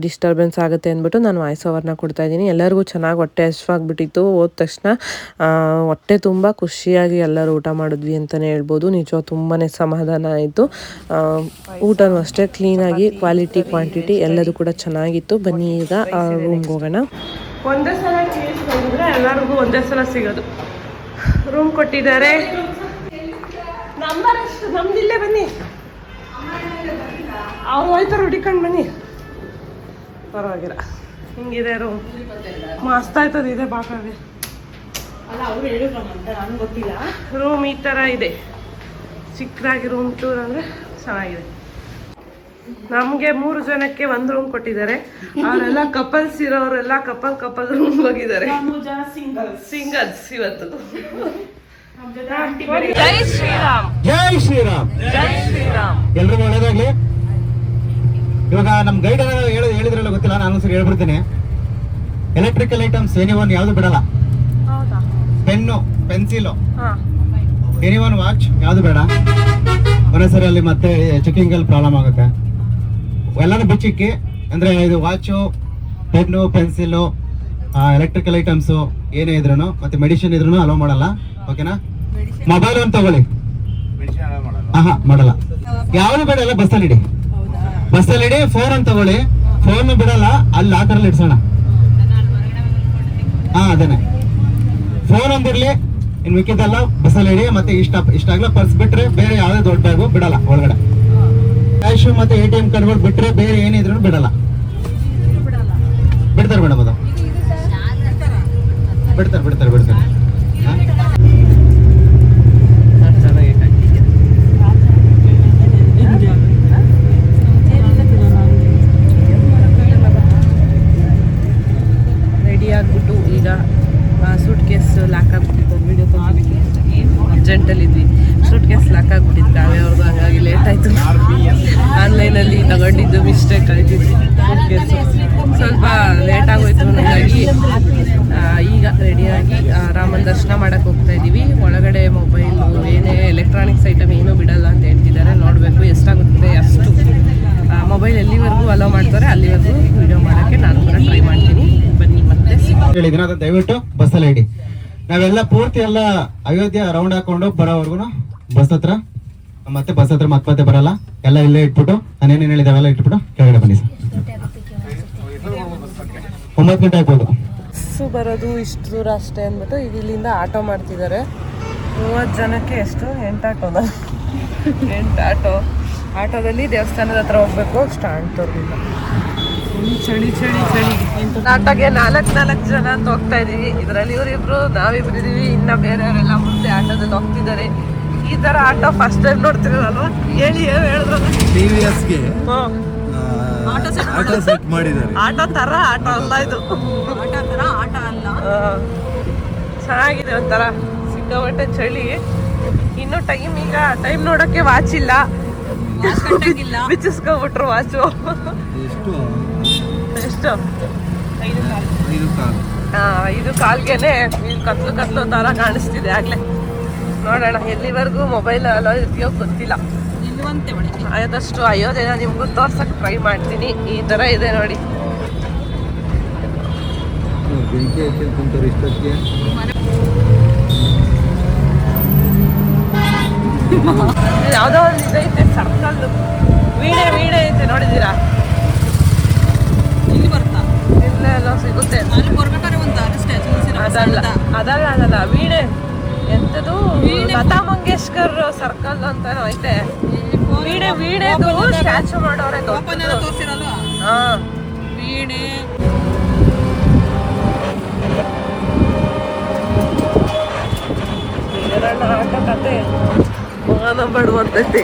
ಡಿಸ್ಟರ್ಬೆನ್ಸ್ ಆಗುತ್ತೆ ಅಂದ್ಬಿಟ್ಟು ನಾನು ವಾಯ್ಸ್ ಓವರ್ನ ಕೊಡ್ತಾಯಿದ್ದೀನಿ. ಎಲ್ಲರಿಗೂ ಚೆನ್ನಾಗಿ ಹೊಟ್ಟೆ ಹಸಿವಾಗ್ಬಿಟ್ಟಿತ್ತು. ಹೋದ ತಕ್ಷಣ ಹೊಟ್ಟೆ ತುಂಬ ಖುಷಿಯಾಗಿ ಎಲ್ಲರೂ ಊಟ ಮಾಡಿದ್ವಿ ಅಂತಲೇ ಹೇಳ್ಬೋದು. ನಿಜ ತುಂಬಾ ಸಮಾಧಾನ ಆಯಿತು. ಊಟನೂ ಅಷ್ಟೇ ಕ್ಲೀನಾಗಿ, ಕ್ವಾಲಿಟಿ ಕ್ವಾಂಟಿಟಿ ಎಲ್ಲದೂ ಕೂಡ ಚೆನ್ನಾಗಿತ್ತು. ಬನ್ನಿ ಈಗ ರೂಮ್ಗೆ ಹೋಗೋಣ. ಒಂದೇ ಸಲ ಕೇಸ್ ಬಂದರೆ ಎಲ್ಲರಿಗೂ ಒಂದೇ ಸಲ ಸಿಗೋದು. ರೂಮ್ ಕೊಟ್ಟಿದ್ದಾರೆ. ನಂಬರ್ ಎಷ್ಟು ನಮ್ದಿಲ್ಲೇ, ಬನ್ನಿ ಅವ್ರು ಹೋಯ್ತಾರೆ ಹುಡಿಕೊಂಡು ಬನ್ನಿ. ಪರವಾಗಿಲ್ಲ, ಹಿಂಗಿದೆ ರೂಮ್. ಮಸ್ತ್ ಆಯ್ತದ ಇದೆ ಬಾಕಾಗೆ. ಅಲ್ಲ ಅವ್ರು ಹೇಳಿದ್ರು ನನಗೆ ಗೊತ್ತಿಲ್ಲ. ರೂಮ್ ಈ ಥರ ಇದೆ, ಚಿಕ್ಕದಾಗಿ ರೂಮ್ ಟೂರ್ ಅಂದರೆ ಚೆನ್ನಾಗಿದೆ. ನಮಗೆ 3 ಜನಕ್ಕೆ 1 ರೂಮ್ ಕೊಟ್ಟಿದ್ದಾರೆ. ಅವರೆಲ್ಲ ಕಪಲ್ಸ್ ಇರೋರೆಲ್ಲ ಕಪಲ್ ರೂಮ್ ಹೋಗಿದ್ದಾರೆ. ಸಿಂಗಲ್ಸ್ ಇವತ್ತು. ಜೈ ಶ್ರೀರಾಮ್, ಜೈ ಶ್ರೀರಾಮ್, ಜೈ ಶ್ರೀರಾಮ್. ಎಲ್ರಿಗೂ ಒಳ್ಳೇದಾಗ್ಲಿ. ಇವಾಗ ನಮ್ಮ ಗೈಡ್ ಹೇಳಿದ್ರಲ್ಲ ಗೊತ್ತಿಲ್ಲ, ನಾನು ಸರಿ ಹೇಳ್ಬಿಡ್ತೀನಿ. ಎಲೆಕ್ಟ್ರಿಕಲ್ ಐಟಮ್ಸ್ ಎನಿವನ್ ಯಾವ್ದು ಬಿಡಲ್ಲ. ಪೆನ್ನು, ಪೆನ್ಸಿಲು, ಎನಿವನ್ ವಾಚ್ ಯಾವ್ದು ಬೇಡ. ಒಂದೊಂದ್ಸರಿ ಅಲ್ಲಿ ಮತ್ತೆ ಚೆಕಿಂಗ್ ಅಲ್ಲಿ ಪ್ರಾಬ್ಲಮ್ ಆಗುತ್ತೆ. ಎಲ್ಲಾನು ಬಿಚ್ಚಿಕ್ಕಿ, ಅಂದ್ರೆ ಇದು watch, pen, pencil, electrical items ಏನೇ ಇದ್ರು ಮತ್ತೆ ಮೆಡಿಸಿನ್ ಇದ್ರು ಅಲೋ ಮಾಡಲ್ಲ. ಓಕೆನಾ? ಮೊಬೈಲ್ ಒಂದು ತಗೊಳ್ಳಿ, ಮಾಡಲ್ಲ. ಯಾವ್ದು ಬೇಡ, ಎಲ್ಲ ಬಸ್ಸಲ್ಲಿ ಇಡಿ. ಫೋನ್ ಅಂತ ತಗೊಳ್ಳಿ, ಫೋನ್ ಬಿಡಲ್ಲ, ಅಲ್ಲಿ ಲಾಕರಲ್ಲಿ ಇಡ್ಸೋಣ. ಅದೇನೆ, ಫೋನ್ ಒಂದಿರ್ಲಿ, ಇನ್ ಮಿಕ್ಕಿದ್ದೆಲ್ಲ ಬಸ್ಸಲ್ಲಿ ಇಡಿ. ಮತ್ತೆ ಇಷ್ಟಾಗ್ಲ ಪರ್ಸ್ ಬಿಟ್ರೆ ಬೇರೆ ಯಾವ್ದೇ ದೊಡ್ಡ ಬ್ಯಾಗು ಬಿಡಲ್ಲ ಒಳಗಡೆ. ಕ್ಯಾಶು ಮತ್ತೆ ATM ಕಾರ್ಡ್ಗಳು ಬಿಟ್ರೆ ಬೇರೆ ಏನಿದ್ರು ಬಿಡಲ್ಲ. ಬಿಡ್ತಾರೆ ಮೇಡಮ್, ಅದು ಬಿಡ್ತಾರೆ. ರೆಡಿ ಆಗ್ಬಿಟ್ಟು ಈಗ ಸೂಟ್ ಕೇಸ್ ಲಾಕ್ ಆಗ್ಬಿಟ್ಟಿತ್ತು. ವಿಡಿಯೋ ಅರ್ಜೆಂಟಲ್ಲಿದ್ವಿ, ಸೂಟ್ ಕೇಸ್ ಲಾಕ್ ಆಗ್ಬಿಟ್ಟಿತ್ತು ಕಾವ್ಯವ್ರದ್ದು. ಹಾಗಾಗಿ ಲೇಟ್ ಆಯಿತು. ಆನ್ಲೈನಲ್ಲಿ ತಗೊಂಡಿದ್ದು ಮಿಸ್ಟೇಕ್ ಆಯ್ತಿದ್ವಿ. ಸೂಟ್ ಕೇಸು ಸ್ವಲ್ಪ ಲೇಟ್ ಆಗೋಯ್ತು. ಹಾಗಾಗಿ ಈಗ ರೆಡಿಯಾಗಿ ರಾಮನ ದರ್ಶನ ಮಾಡೋಕ್ಕೆ ಹೋಗ್ತಾ ಇದ್ದೀವಿ. ಒಳಗಡೆ ಮೊಬೈಲು, ಏನೇ ಎಲೆಕ್ಟ್ರಾನಿಕ್ಸ್ ಐಟಮ್ ಏನೂ ಬಿಡಲ್ಲ ಅಂತ ಹೇಳ್ತಿದ್ದಾರೆ. ನೋಡಬೇಕು ಎಷ್ಟಾಗುತ್ತೆ ಅಷ್ಟು. ಮೊಬೈಲ್ ಎಲ್ಲಿವರೆಗೂ ಅಲೋ ಮಾಡ್ತಾರೆ ಅಲ್ಲಿವರೆಗೂ ವಿಡಿಯೋ ಮಾಡೋಕ್ಕೆ ನಾನು ಕೂಡ ಟ್ರೈ ಮಾಡ್ತೀನಿ. ಬನ್ನಿ ಮತ್ತೆ ಹೇಳಿದ್ದೀನಿ, ಅದನ್ನ ದಯವಿಟ್ಟು ಬಸ್ಸಲ್ಲಿ ಇಡಿ. ನಾವೆಲ್ಲ ಪೂರ್ತಿ ಎಲ್ಲ ಅಯೋಧ್ಯೆ ರೌಂಡ್ ಹಾಕೊಂಡು ಬರೋವರೆಗೂ ಬಸ್ ಹತ್ರ ಮತ್ತೆ ಬರಲ್ಲ. ಎಲ್ಲ ಇಲ್ಲೇ ಇಟ್ಬಿಟ್ಟು ನಾನೇನೇನು ಹೇಳಿದಾವೆಲ್ಲ ಇಟ್ಬಿಟ್ಟು ಕೆಳಗಡೆ ಬನ್ನಿ ಸರ್. 9 ಗಂಟೆ ಆಗ್ಬೋದು. ಬಸ್ಸು ಬರೋದು ಇಷ್ಟು ದೂರ ಅಷ್ಟೇ ಅಂದ್ಬಿಟ್ಟು ಈಗ ಇಲ್ಲಿಂದ ಆಟೋ ಮಾಡ್ತಿದ್ದಾರೆ. 30 ಜನಕ್ಕೆ ಎಷ್ಟು 8 ಆಟೋ. ಆಟೋದಲ್ಲಿ ದೇವಸ್ಥಾನದ ಹತ್ರ ಹೋಗ್ಬೇಕು. ಸ್ಟ್ಯಾಂಡ್ ತೋರ್ಗಿಲ್ಲ, ಚಳಿ. ಆಟೋಗೆ 4 ಜನ ಅಂತ ಹೋಗ್ತಾ ಇದೀವಿ. ಇದರಲ್ಲಿ ಇವರಿಬ್ರು, ನಾವಿಬ್ರು ಇದೀವಿ. ಇನ್ನ ಬೇರೆಯವರೆಲ್ಲ ಮುಂದೆ ಆಟೋದಲ್ಲಿ ಹೋಗ್ತಿದ್ದಾರೆ. ಈ ತರ ಆಟೋ ಫಸ್ಟ್ ಟೈಮ್ ನೋಡ್ತಿರಲ್ವಾ? ಹೇಳಿದ್ರಲ್ಲ TVSಗೆ ಆಟೋ ಸೆಟ್ ಮಾಡಿದ್ದಾರೆ. ಆಟೋ ತರ ಆಟೋ ಅಲ್ಲ ಇದು. ತರ ಆಟ ಅಲ್ಲ. ಚೆನ್ನಾಗಿದೆ ಒಂಥರ ಸಿಕ್ಕಾಪಟ್ಟೆ ಚಳಿ. ಇನ್ನು ಟೈಮ್ ನೋಡಕ್ಕೆ ವಾಚ್ ಇಲ್ಲ, ಬಿಚ್ಚಿಸ್ಕೊಬಿಟ್ರು ವಾಚು. ಎಷ್ಟು 5 ಕಾಲ್ಗೆನೆ ಕತ್ಲು ತರ ಕಾಣಿಸ್ತಿದೆ ಆಗ್ಲೇ. ನೋಡೋಣ ಎಲ್ಲಿವರೆಗೂ ಮೊಬೈಲ್ ಅಲೋ ಇದೆಯೋ ಗೊತ್ತಿಲ್ಲ. ಆದಷ್ಟು ಅಯೋಧ್ಯೆನ ನಿಮ್ಗೂ ತೋರ್ಸಕ್ ಟ್ರೈ ಮಾಡ್ತೀನಿ. ಈ ತರ ಇದೆ ನೋಡಿ. ಯಾವ್ದೋ ಒಂದು ಇದೈತೆ ಸರ್ಕಲ್, ವೀಣೆ ಐತೆ ನೋಡಿದೀರಾ? ಇಲ್ಲಿ ಬರ್ತಾ ಇಲ್ಲೇ ಎಲ್ಲ ಸಿಗುತ್ತೆ. ಅದಲ್ಲ ವೀಣೆ ಎಂತದು, ಲತಾ ಮಂಗೇಶ್ಕರ್ ಸರ್ಕಲ್ ಅಂತ ಐತೆ. ವೀಣೆದು ಸ್ಟ್ಯಾಚು ಮಾಡೋರೆ. ತೋರಿಸಿರಲ್ವಾ ಹಾ, ವೀಣೆ. ಆಟ ಕತೆ ಮಗನ ಬಡುವಂತೈತಿ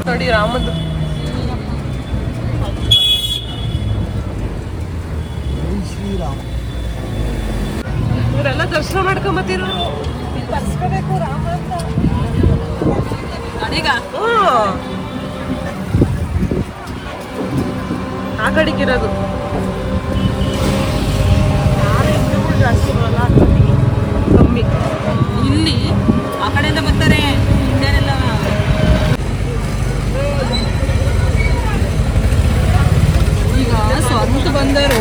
ನೋಡಿ ರಾಮಂದು. ಇವರೆಲ್ಲ ದರ್ಶನ ಮಾಡ್ಕೊಂಬತ್ತಿರೋರು. ಬರ್ಸ್ಕೋಬೇಕು ರಾಮ ಅಂತ. ಆ ಕಡೆಗಿರೋದು ಜಾಸ್ತಿ ಬರಲ್ಲ, ಕಮ್ಮಿ. ಇಲ್ಲಿ ಆ ಕಡೆಯಿಂದ ಬರ್ತಾರೆ, ಹಿಂದೆಲ್ಲ ಈಗ ಸ್ವಂತ ಬಂದರು.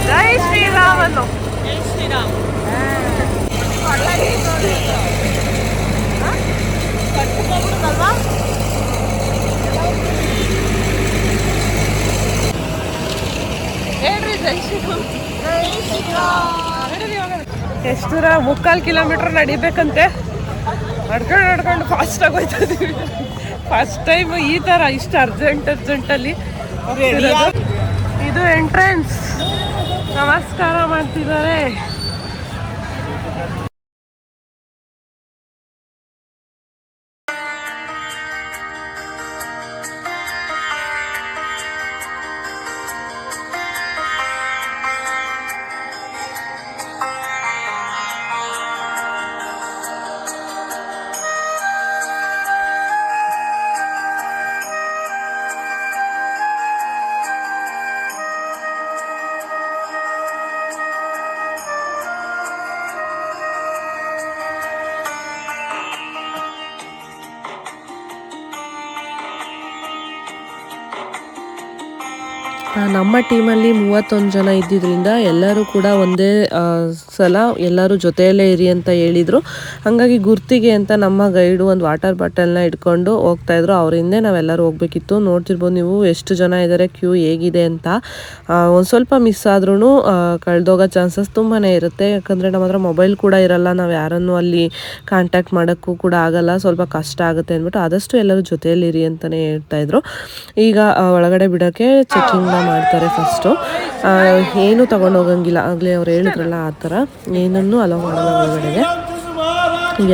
ಜೈ ಶ್ರೀರಾಮನು. ಜೈ ಶ್ರೀರಾಮ್. ಹೇಳ್ರಿ ಜೈ ಶ್ರೀರಾಮ್. ಎಷ್ಟು ದೂರ? 3.25 ಕಿಲೋಮೀಟರ್ ನಡಿಬೇಕಂತೆ. ನಡ್ಕೊಂಡು ಫಾಸ್ಟ್ ಆಗಿ ಹೋಯ್ತಾ ಇದೀವಿ. ಫಸ್ಟ್ ಟೈಮ್ ಈ ತರ ಇಷ್ಟು ಅರ್ಜೆಂಟಲ್ಲಿ. ಇದು ಎಂಟ್ರೆನ್ಸ್. ನಮಸ್ಕಾರ ಮಾಡ್ತಿದ್ದಾರೆ. ನಮ್ಮ ಟೀಮಲ್ಲಿ 31 ಜನ ಇದ್ದಿದ್ದರಿಂದ ಎಲ್ಲರೂ ಕೂಡ ಒಂದೇ ಸಲ ಎಲ್ಲರೂ ಜೊತೆಯಲ್ಲೇ ಇರಿ ಅಂತ ಹೇಳಿದರು. ಹಾಗಾಗಿ ಗುರ್ತಿಗೆ ಅಂತ ನಮ್ಮ ಗೈಡು ಒಂದು ವಾಟರ್ ಬಾಟಲ್ನ ಇಟ್ಕೊಂಡು ಹೋಗ್ತಾಯಿದ್ರು. ಅವ್ರ ಹಿಂದೆ ನಾವೆಲ್ಲರೂ ಹೋಗ್ಬೇಕಿತ್ತು. ನೋಡ್ತಿರ್ಬೋದು ನೀವು ಎಷ್ಟು ಜನ ಇದ್ದಾರೆ, ಕ್ಯೂ ಹೇಗಿದೆ ಅಂತ. ಒಂದು ಸ್ವಲ್ಪ ಮಿಸ್ ಆದ್ರೂ ಕಳೆದೋಗೋ ಚಾನ್ಸಸ್ ತುಂಬಾ ಇರುತ್ತೆ. ಯಾಕಂದರೆ ನಮ್ಮ ಹತ್ರ ಮೊಬೈಲ್ ಕೂಡ ಇರಲ್ಲ, ನಾವು ಯಾರನ್ನು ಅಲ್ಲಿ ಕಾಂಟ್ಯಾಕ್ಟ್ ಮಾಡೋಕ್ಕೂ ಕೂಡ ಆಗಲ್ಲ, ಸ್ವಲ್ಪ ಕಷ್ಟ ಆಗುತ್ತೆ ಅಂದ್ಬಿಟ್ಟು ಆದಷ್ಟು ಎಲ್ಲರೂ ಜೊತೆಯಲ್ಲಿರಿ ಅಂತಲೇ ಹೇಳ್ತಾಯಿದ್ರು. ಈಗ ಒಳಗಡೆ ಬಿಡೋಕ್ಕೆ ಚೆಕ್ಕಿಂಗ್ನ ಮಾಡ್ತಾರೆ. ಫಸ್ಟು ಏನು ತೊಗೊಂಡು ಹೋಗಂಗಿಲ್ಲ, ಆಗಲೇ ಅವ್ರು ಹೇಳಿದ್ರಲ್ಲ ಆ ಥರ ಏನನ್ನೂ ಅಲೋ ಮಾಡಲ್ಲ ಒಳಗಡೆಗೆ.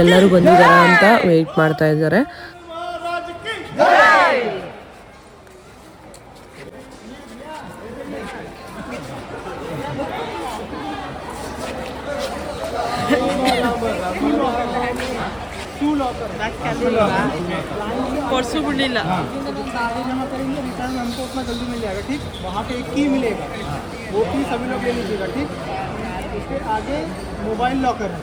ಎಲ್ಲರೂ ಬಂದಿದ್ದಾರೆ ಅಂತ ವೆಯ್ಟ್ ಮಾಡ್ತಾ ಇದ್ದಾರೆ. परसों बिल्ला जमा करेंगे, रिटर्न हमको उतना जल्दी मिल जाएगा, ठीक। वहाँ पे एक की मिलेगा, वो की सभी लोग ले लीजिएगा, ठीक। उसके आगे मोबाइल लॉकर है,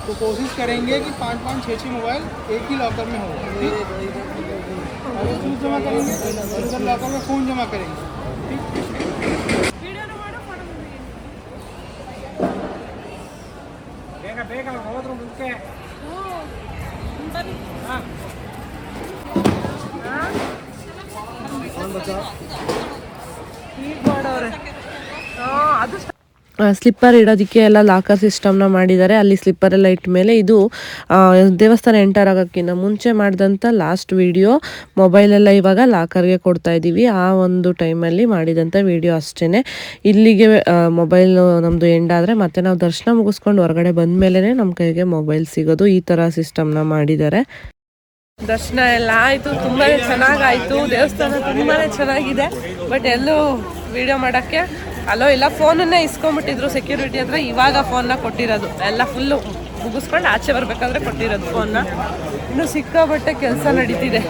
तो कोशिश करेंगे कि 5-5, 6-6 मोबाइल एक ही लॉकर में हो, ठीक। अगर शूज जमा करेंगे उधर लॉकर में फ़ोन जमा करेंगे, ठीक। ಸ್ಲಿಪ್ಪರ್ ಇಡೋದಕ್ಕೆ ಎಲ್ಲ ಲಾಕರ್ ಸಿಸ್ಟಮ್ನ ಮಾಡಿದ್ದಾರೆ. ಅಲ್ಲಿ ಸ್ಲಿಪ್ಪರ್ ಎಲ್ಲ ಇಟ್ಟ ಮೇಲೆ ಇದು ದೇವಸ್ಥಾನ ಎಂಟರ್ ಆಗೋಕ್ಕಿಂತ ಮುಂಚೆ ಮಾಡಿದಂಥ ಲಾಸ್ಟ್ ವಿಡಿಯೋ ಮೊಬೈಲೆಲ್ಲ ಇವಾಗ ಲಾಕರ್ಗೆ ಕೊಡ್ತಾ ಇದ್ದೀವಿ. ಆ ಒಂದು ಟೈಮಲ್ಲಿ ಮಾಡಿದಂಥ ವಿಡಿಯೋ ಅಷ್ಟೇ. ಇಲ್ಲಿಗೆ ಮೊಬೈಲ್ ನಮ್ಮದು ಎಂಡ್ ಆದರೆ ಮತ್ತೆ ನಾವು ದರ್ಶನ ಮುಗಿಸ್ಕೊಂಡು ಹೊರಗಡೆ ಬಂದ ಮೇಲೇ ನಮ್ಮ ಕೈಗೆ ಮೊಬೈಲ್ ಸಿಗೋದು. ಈ ಥರ ಸಿಸ್ಟಮ್ನ ಮಾಡಿದ್ದಾರೆ. ದರ್ಶನ ಎಲ್ಲ ಆಯಿತು, ತುಂಬಾ ಚೆನ್ನಾಗಾಯಿತು. ದೇವಸ್ಥಾನ ತುಂಬಾ ಚೆನ್ನಾಗಿದೆ. ಬಟ್ ಎಲ್ಲೂ ವಿಡಿಯೋ ಮಾಡೋಕ್ಕೆ ಅಲೋ ಇಲ್ಲ. ಫೋನನ್ನೇ ಇಸ್ಕೊಂಡ್ಬಿಟ್ಟಿದ್ರು ಸೆಕ್ಯೂರಿಟಿ ಹತ್ರ. ಇವಾಗ ಫೋನ್ನ ಕೊಟ್ಟಿರೋದು ಎಲ್ಲ ಫುಲ್ಲು ಮುಗಿಸ್ಕೊಂಡು ಆಚೆ ಬರ್ಬೇಕಾದ್ರೆ ಕೊಟ್ಟಿರೋದು ಫೋನ್ನ. ಇನ್ನು ಸಿಕ್ಕಾಬಟ್ಟೆ ಕೆಲಸ ನಡೀತಿದೆ.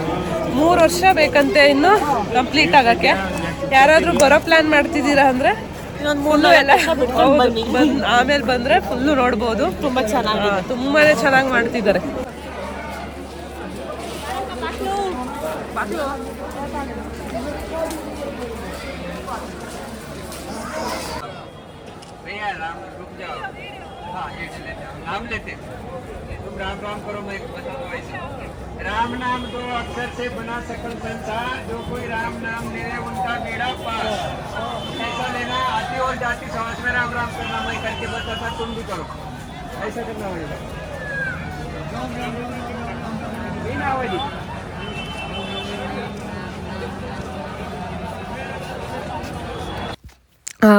3 ವರ್ಷ ಬೇಕಂತೆ ಇನ್ನು ಕಂಪ್ಲೀಟ್ ಆಗೋಕ್ಕೆ. ಯಾರಾದರೂ ಬರೋ ಪ್ಲ್ಯಾನ್ ಮಾಡ್ತಿದ್ದೀರಾ ಅಂದರೆ ಫುಲ್ಲು ಎಲ್ಲ ಆಮೇಲೆ ಬಂದರೆ ಫುಲ್ಲು ನೋಡ್ಬೋದು. ತುಂಬಾ ಚೆನ್ನಾಗಿ ಮಾಡ್ತಿದ್ದಾರೆ. नाम लेते तुम राम राम करो, मैं बता दो ऐसे। राम नाम दो अक्षर से बना सकल संसार, जो कोई राम नाम ले उनका बेड़ा पार। ऐसा लेना, आती और जाती समाज में राम राम करना मैं करके बताता, तुम भी करो। ऐसा करना होगा।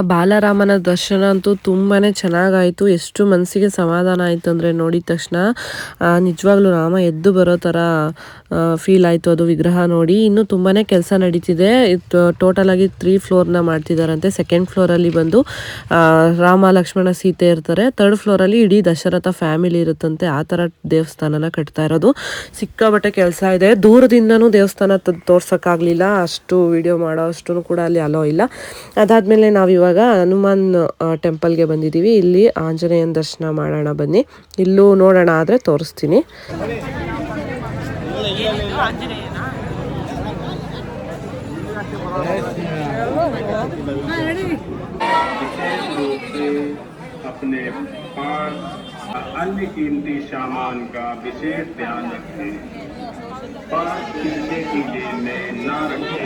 ಬಾಲರಾಮನ ದರ್ಶನ ಅಂತೂ ತುಂಬಾ ಚೆನ್ನಾಗಾಯಿತು. ಎಷ್ಟು ಮನಸ್ಸಿಗೆ ಸಮಾಧಾನ ಆಯಿತು ಅಂದರೆ ನೋಡಿದ ತಕ್ಷಣ ನಿಜವಾಗ್ಲೂ ರಾಮ ಎದ್ದು ಬರೋ ಥರ ಫೀಲ್ ಆಯಿತು ಅದು ವಿಗ್ರಹ ನೋಡಿ. ಇನ್ನೂ ತುಂಬಾ ಕೆಲಸ ನಡೀತಿದೆ. ಟೋಟಲಾಗಿ 3 ಫ್ಲೋರ್ನ ಮಾಡ್ತಿದ್ದಾರಂತೆ. 2nd ಫ್ಲೋರಲ್ಲಿ ಬಂದು ರಾಮ ಲಕ್ಷ್ಮಣ ಸೀತೆ ಇರ್ತಾರೆ. 3rd ಫ್ಲೋರಲ್ಲಿ ಇಡೀ ದಶರಥ ಫ್ಯಾಮಿಲಿ ಇರುತ್ತಂತೆ. ಆ ಥರ ದೇವಸ್ಥಾನನ ಕಟ್ತಾ ಇರೋದು. ಸಿಕ್ಕಾಬಟ್ಟೆ ಕೆಲಸ ಇದೆ. ದೂರದಿಂದನೂ ದೇವಸ್ಥಾನ ತೋರ್ಸೋಕ್ಕಾಗಲಿಲ್ಲ. ಅಷ್ಟು ವಿಡಿಯೋ ಮಾಡೋ ಅಷ್ಟು ಕೂಡ ಅಲ್ಲಿ ಅಲೋ ಇಲ್ಲ. ಅದಾದಮೇಲೆ ನಾವು ಇವಾಗ ಹನುಮಾನ್ ಟೆಂಪಲ್ಗೆ ಬಂದಿದ್ದೀವಿ. ಇಲ್ಲಿ ಆಂಜನೇಯನ ದರ್ಶನ ಮಾಡೋಣ ಬನ್ನಿ. ಇಲ್ಲೂ ನೋಡೋಣ ಆದರೆ ತೋರಿಸ್ತೀನಿ. अपने पास अन्य कीमती सामान का विशेष ध्यान रखें। पास पीछे की जेब में ना रखें।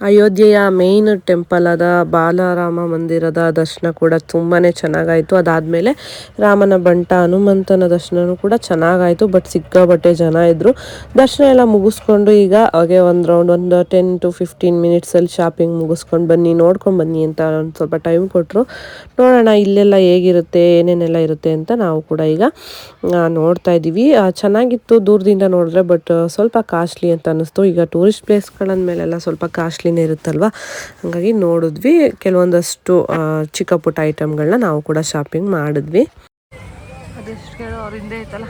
ಅಯೋಧ್ಯೆಯ ಮೇಯ್ನ್ ಟೆಂಪಲ್ ಆದ ಬಾಲರಾಮ ಮಂದಿರದ ದರ್ಶನ ಕೂಡ ತುಂಬಾ ಚೆನ್ನಾಗಾಯಿತು. ಅದಾದಮೇಲೆ ರಾಮನ ಬಂಟ ಹನುಮಂತನ ದರ್ಶನವೂ ಕೂಡ ಚೆನ್ನಾಗಾಯಿತು. ಬಟ್ ಸಿಕ್ಕಾಬಟ್ಟೆ ಜನ ಇದ್ದರು. ದರ್ಶನ ಎಲ್ಲ ಮುಗಿಸ್ಕೊಂಡು ಈಗ ಹಾಗೆ ಒಂದು ರೌಂಡ್ ಒಂದು 10 to 15 ಮಿನಿಟ್ಸಲ್ಲಿ ಶಾಪಿಂಗ್ ಮುಗಿಸ್ಕೊಂಡು ಬನ್ನಿ, ನೋಡ್ಕೊಂಡು ಬನ್ನಿ ಅಂತ ಒಂದು ಸ್ವಲ್ಪ ಟೈಮ್ ಕೊಟ್ಟರು. ನೋಡೋಣ ಇಲ್ಲೆಲ್ಲ ಹೇಗಿರುತ್ತೆ, ಏನೇನೆಲ್ಲ ಇರುತ್ತೆ ಅಂತ ನಾವು ಕೂಡ ಈಗ ನೋಡ್ತಾ ಇದ್ದೀವಿ. ಚೆನ್ನಾಗಿತ್ತು ದೂರದಿಂದ ನೋಡಿದ್ರೆ, ಬಟ್ ಸ್ವಲ್ಪ ಕಾಸ್ಟ್ಲಿ ಅಂತ ಅನ್ನಿಸ್ತು. ಈಗ ಟೂರಿಸ್ಟ್ ಪ್ಲೇಸ್ಗಳಂದ ಮೇಲೆಲ್ಲ ಸ್ವಲ್ಪ ಕಾಸ್ಟ್ಲಿ ಕಾಸ್ಟ್ಲಿನೇ ಇರುತ್ತಲ್ವ. ಹಾಗಾಗಿ ನೋಡಿದ್ವಿ, ಕೆಲವೊಂದಷ್ಟು ಚಿಕ್ಕ ಪುಟ್ಟ ಐಟಮ್ಗಳನ್ನ ನಾವು ಕೂಡ ಶಾಪಿಂಗ್ ಮಾಡಿದ್ವಿ. ಅದೆಷ್ಟು ಕೇಳೋ ಅವ್ರ ಹಿಂದೆ ಐತಲ್ಲ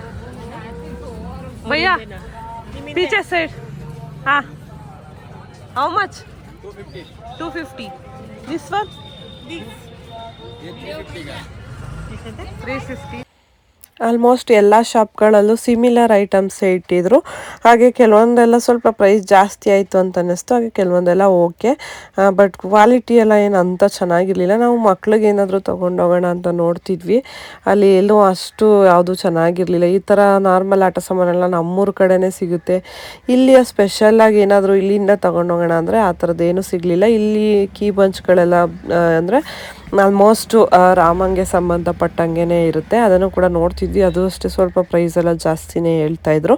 ಭಯ್ಯ, ಪೀಚೆ ಸೈಡ್. ಹಾಂ, how much? 250. This one 350. Almost ಎಲ್ಲ ಶಾಪ್ಗಳಲ್ಲೂ ಸಿಮಿಲರ್ ಐಟಮ್ಸೇ ಇಟ್ಟಿದ್ರು. ಹಾಗೆ ಕೆಲವೊಂದೆಲ್ಲ ಸ್ವಲ್ಪ ಪ್ರೈಸ್ ಜಾಸ್ತಿ ಆಯಿತು ಅಂತ ಅನ್ನಿಸ್ತು, ಹಾಗೆ ಕೆಲವೊಂದೆಲ್ಲ ಓಕೆ, ಬಟ್ ಕ್ವಾಲಿಟಿ ಎಲ್ಲ ಏನು ಅಂಥ ಚೆನ್ನಾಗಿರಲಿಲ್ಲ. ನಾವು ಮಕ್ಳಿಗೆ ಏನಾದರೂ ತೊಗೊಂಡೋಗೋಣ ಅಂತ ನೋಡ್ತಿದ್ವಿ, ಅಲ್ಲಿ ಎಲ್ಲೂ ಅಷ್ಟು ಯಾವುದು ಚೆನ್ನಾಗಿರಲಿಲ್ಲ. ಈ ಥರ ನಾರ್ಮಲ್ ಆಟ ಸಾಮಾನೆಲ್ಲ ನಮ್ಮೂರ ಕಡೆನೇ ಸಿಗುತ್ತೆ. ಇಲ್ಲಿಯ ಸ್ಪೆಷಲ್ಲಾಗಿ ಏನಾದರೂ ಇಲ್ಲಿಂದ ತೊಗೊಂಡೋಗೋಣ ಅಂದರೆ ಆ ಥರದ್ದೇನೂ ಸಿಗಲಿಲ್ಲ. ಇಲ್ಲಿ ಕೀ ಬಂಚ್ಗಳೆಲ್ಲ ಅಂದರೆ ಆಲ್ಮೋಸ್ಟು ರಾಮಂಗೆ ಸಂಬಂಧಪಟ್ಟಂಗೆ ಇರುತ್ತೆ, ಅದನ್ನು ಕೂಡ ನೋಡ್ತಿದ್ವಿ. ಅದು ಅಷ್ಟೇ ಸ್ವಲ್ಪ ಪ್ರೈಸೆಲ್ಲ ಜಾಸ್ತಿನೇ ಹೇಳ್ತಾಯಿದ್ರು.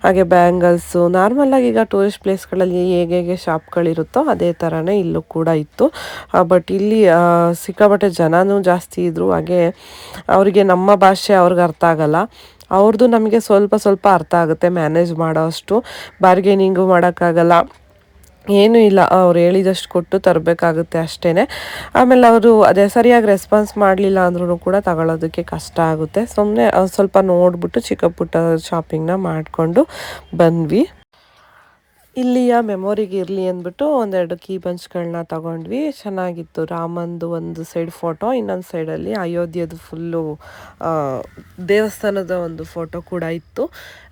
ಹಾಗೆ ಬ್ಯಾಂಗಲ್ಸು ನಾರ್ಮಲಾಗಿ ಈಗ ಟೂರಿಸ್ಟ್ ಪ್ಲೇಸ್ಗಳಲ್ಲಿ ಹೇಗೆ ಶಾಪ್ಗಳಿರುತ್ತೋ ಅದೇ ಥರನೇ ಇಲ್ಲೂ ಕೂಡ ಇತ್ತು. ಬಟ್ ಇಲ್ಲಿ ಸಿಕ್ಕಾಪಟ್ಟೆ ಜನನೂ ಜಾಸ್ತಿ ಇದ್ದರು. ಹಾಗೆ ಅವರಿಗೆ ನಮ್ಮ ಭಾಷೆ ಅವ್ರಿಗೆ ಅರ್ಥ ಆಗಲ್ಲ, ಅವ್ರದ್ದು ನಮಗೆ ಸ್ವಲ್ಪ ಅರ್ಥ ಆಗುತ್ತೆ. ಮ್ಯಾನೇಜ್ ಮಾಡೋ ಅಷ್ಟು ಬಾರ್ಗೇನಿಂಗು ಮಾಡೋಕ್ಕಾಗಲ್ಲ, ಏನೂ ಇಲ್ಲ, ಅವ್ರು ಹೇಳಿದಷ್ಟು ಕೊಟ್ಟು ತರಬೇಕಾಗುತ್ತೆ ಅಷ್ಟೇ. ಆಮೇಲೆ ಅವರು ಅದೇ ಸರಿಯಾಗಿ ರೆಸ್ಪಾನ್ಸ್ ಮಾಡಲಿಲ್ಲ ಅಂದ್ರೂ ಕೂಡ ತಗೊಳ್ಳೋದಕ್ಕೆ ಕಷ್ಟ ಆಗುತ್ತೆ. ಸುಮ್ಮನೆ ಸ್ವಲ್ಪ ನೋಡಿಬಿಟ್ಟು ಚಿಕ್ಕ ಪುಟ್ಟ ಶಾಪಿಂಗ್ನ ಮಾಡಿಕೊಂಡು ಬಂದ್ವಿ. ಇಲ್ಲಿಯ ಮೆಮೊರಿಗೆ ಇರಲಿ ಅಂದ್ಬಿಟ್ಟು ಒಂದೆರಡು ಕೀ ಬಂಚ್ಗಳನ್ನ ತಗೊಂಡ್ವಿ. ಚೆನ್ನಾಗಿತ್ತು. ರಾಮಂದು ಒಂದು ಸೈಡ್ ಫೋಟೋ, ಇನ್ನೊಂದು ಸೈಡಲ್ಲಿ ಅಯೋಧ್ಯೆದು ಫುಲ್ಲು ದೇವಸ್ಥಾನದ ಒಂದು ಫೋಟೋ ಕೂಡ ಇತ್ತು,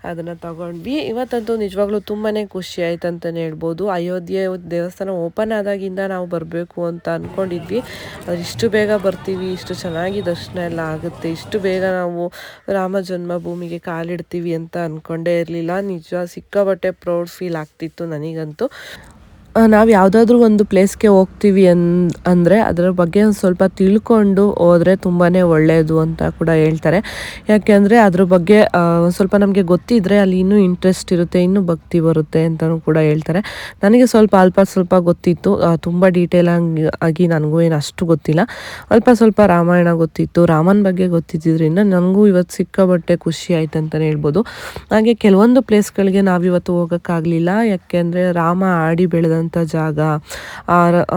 ಅದನ್ನು ತಗೊಂಡ್ವಿ. ಇವತ್ತಂತೂ ನಿಜವಾಗ್ಲೂ ತುಂಬಾ ಖುಷಿ ಆಯ್ತು ಅಂತಲೇ ಹೇಳ್ಬೋದು. ಅಯೋಧ್ಯೆ ದೇವಸ್ಥಾನ ಓಪನ್ ಆದಾಗಿಂದ ನಾವು ಬರಬೇಕು ಅಂತ ಅಂದ್ಕೊಂಡಿದ್ವಿ. ಅದು ಇಷ್ಟು ಬೇಗ ಬರ್ತೀವಿ, ಇಷ್ಟು ಚೆನ್ನಾಗಿ ದರ್ಶನ ಎಲ್ಲ ಆಗುತ್ತೆ, ಇಷ್ಟು ಬೇಗ ನಾವು ರಾಮ ಜನ್ಮಭೂಮಿಗೆ ಕಾಲಿಡ್ತೀವಿ ಅಂತ ಅಂದ್ಕೊಂಡೇ ಇರಲಿಲ್ಲ. ನಿಜ ಸಿಕ್ಕಾಪಟ್ಟೆ ಪ್ರೌಡ್ ಫೀಲ್ ಆಗ್ತಿತ್ತು ನನಗಂತೂ. ನಾವು ಯಾವುದಾದ್ರೂ ಒಂದು ಪ್ಲೇಸ್ಗೆ ಹೋಗ್ತೀವಿ ಅಂದರೆ ಅದರ ಬಗ್ಗೆ ಒಂದು ಸ್ವಲ್ಪ ತಿಳ್ಕೊಂಡು ಹೋದರೆ ತುಂಬಾ ಒಳ್ಳೆಯದು ಅಂತ ಕೂಡ ಹೇಳ್ತಾರೆ. ಯಾಕೆಂದರೆ ಅದ್ರ ಬಗ್ಗೆ ಒಂದು ಸ್ವಲ್ಪ ನಮಗೆ ಗೊತ್ತಿದ್ದರೆ ಅಲ್ಲಿ ಇನ್ನೂ ಇಂಟ್ರೆಸ್ಟ್ ಇರುತ್ತೆ, ಇನ್ನೂ ಭಕ್ತಿ ಬರುತ್ತೆ ಅಂತಲೂ ಕೂಡ ಹೇಳ್ತಾರೆ. ನನಗೆ ಸ್ವಲ್ಪ ಗೊತ್ತಿತ್ತು, ತುಂಬ ಡೀಟೇಲ್ ಆಗಿ ನನಗೂ ಏನು ಅಷ್ಟು ಗೊತ್ತಿಲ್ಲ. ಸ್ವಲ್ಪ ರಾಮಾಯಣ ಗೊತ್ತಿತ್ತು, ರಾಮನ ಬಗ್ಗೆ ಗೊತ್ತಿದ್ದರಿಂದ ನನಗೂ ಇವತ್ತು ಸಿಕ್ಕಾಪಟ್ಟೆ ಖುಷಿ ಆಯ್ತು ಅಂತಲೇ ಹೇಳ್ಬೋದು. ಹಾಗೆ ಕೆಲವೊಂದು ಪ್ಲೇಸ್ಗಳಿಗೆ ನಾವಿವತ್ತು ಹೋಗೋಕ್ಕಾಗಲಿಲ್ಲ, ಯಾಕೆಂದರೆ ರಾಮ ಆಡಿ ಬೆಳೆದಂಥ ಜಾಗ,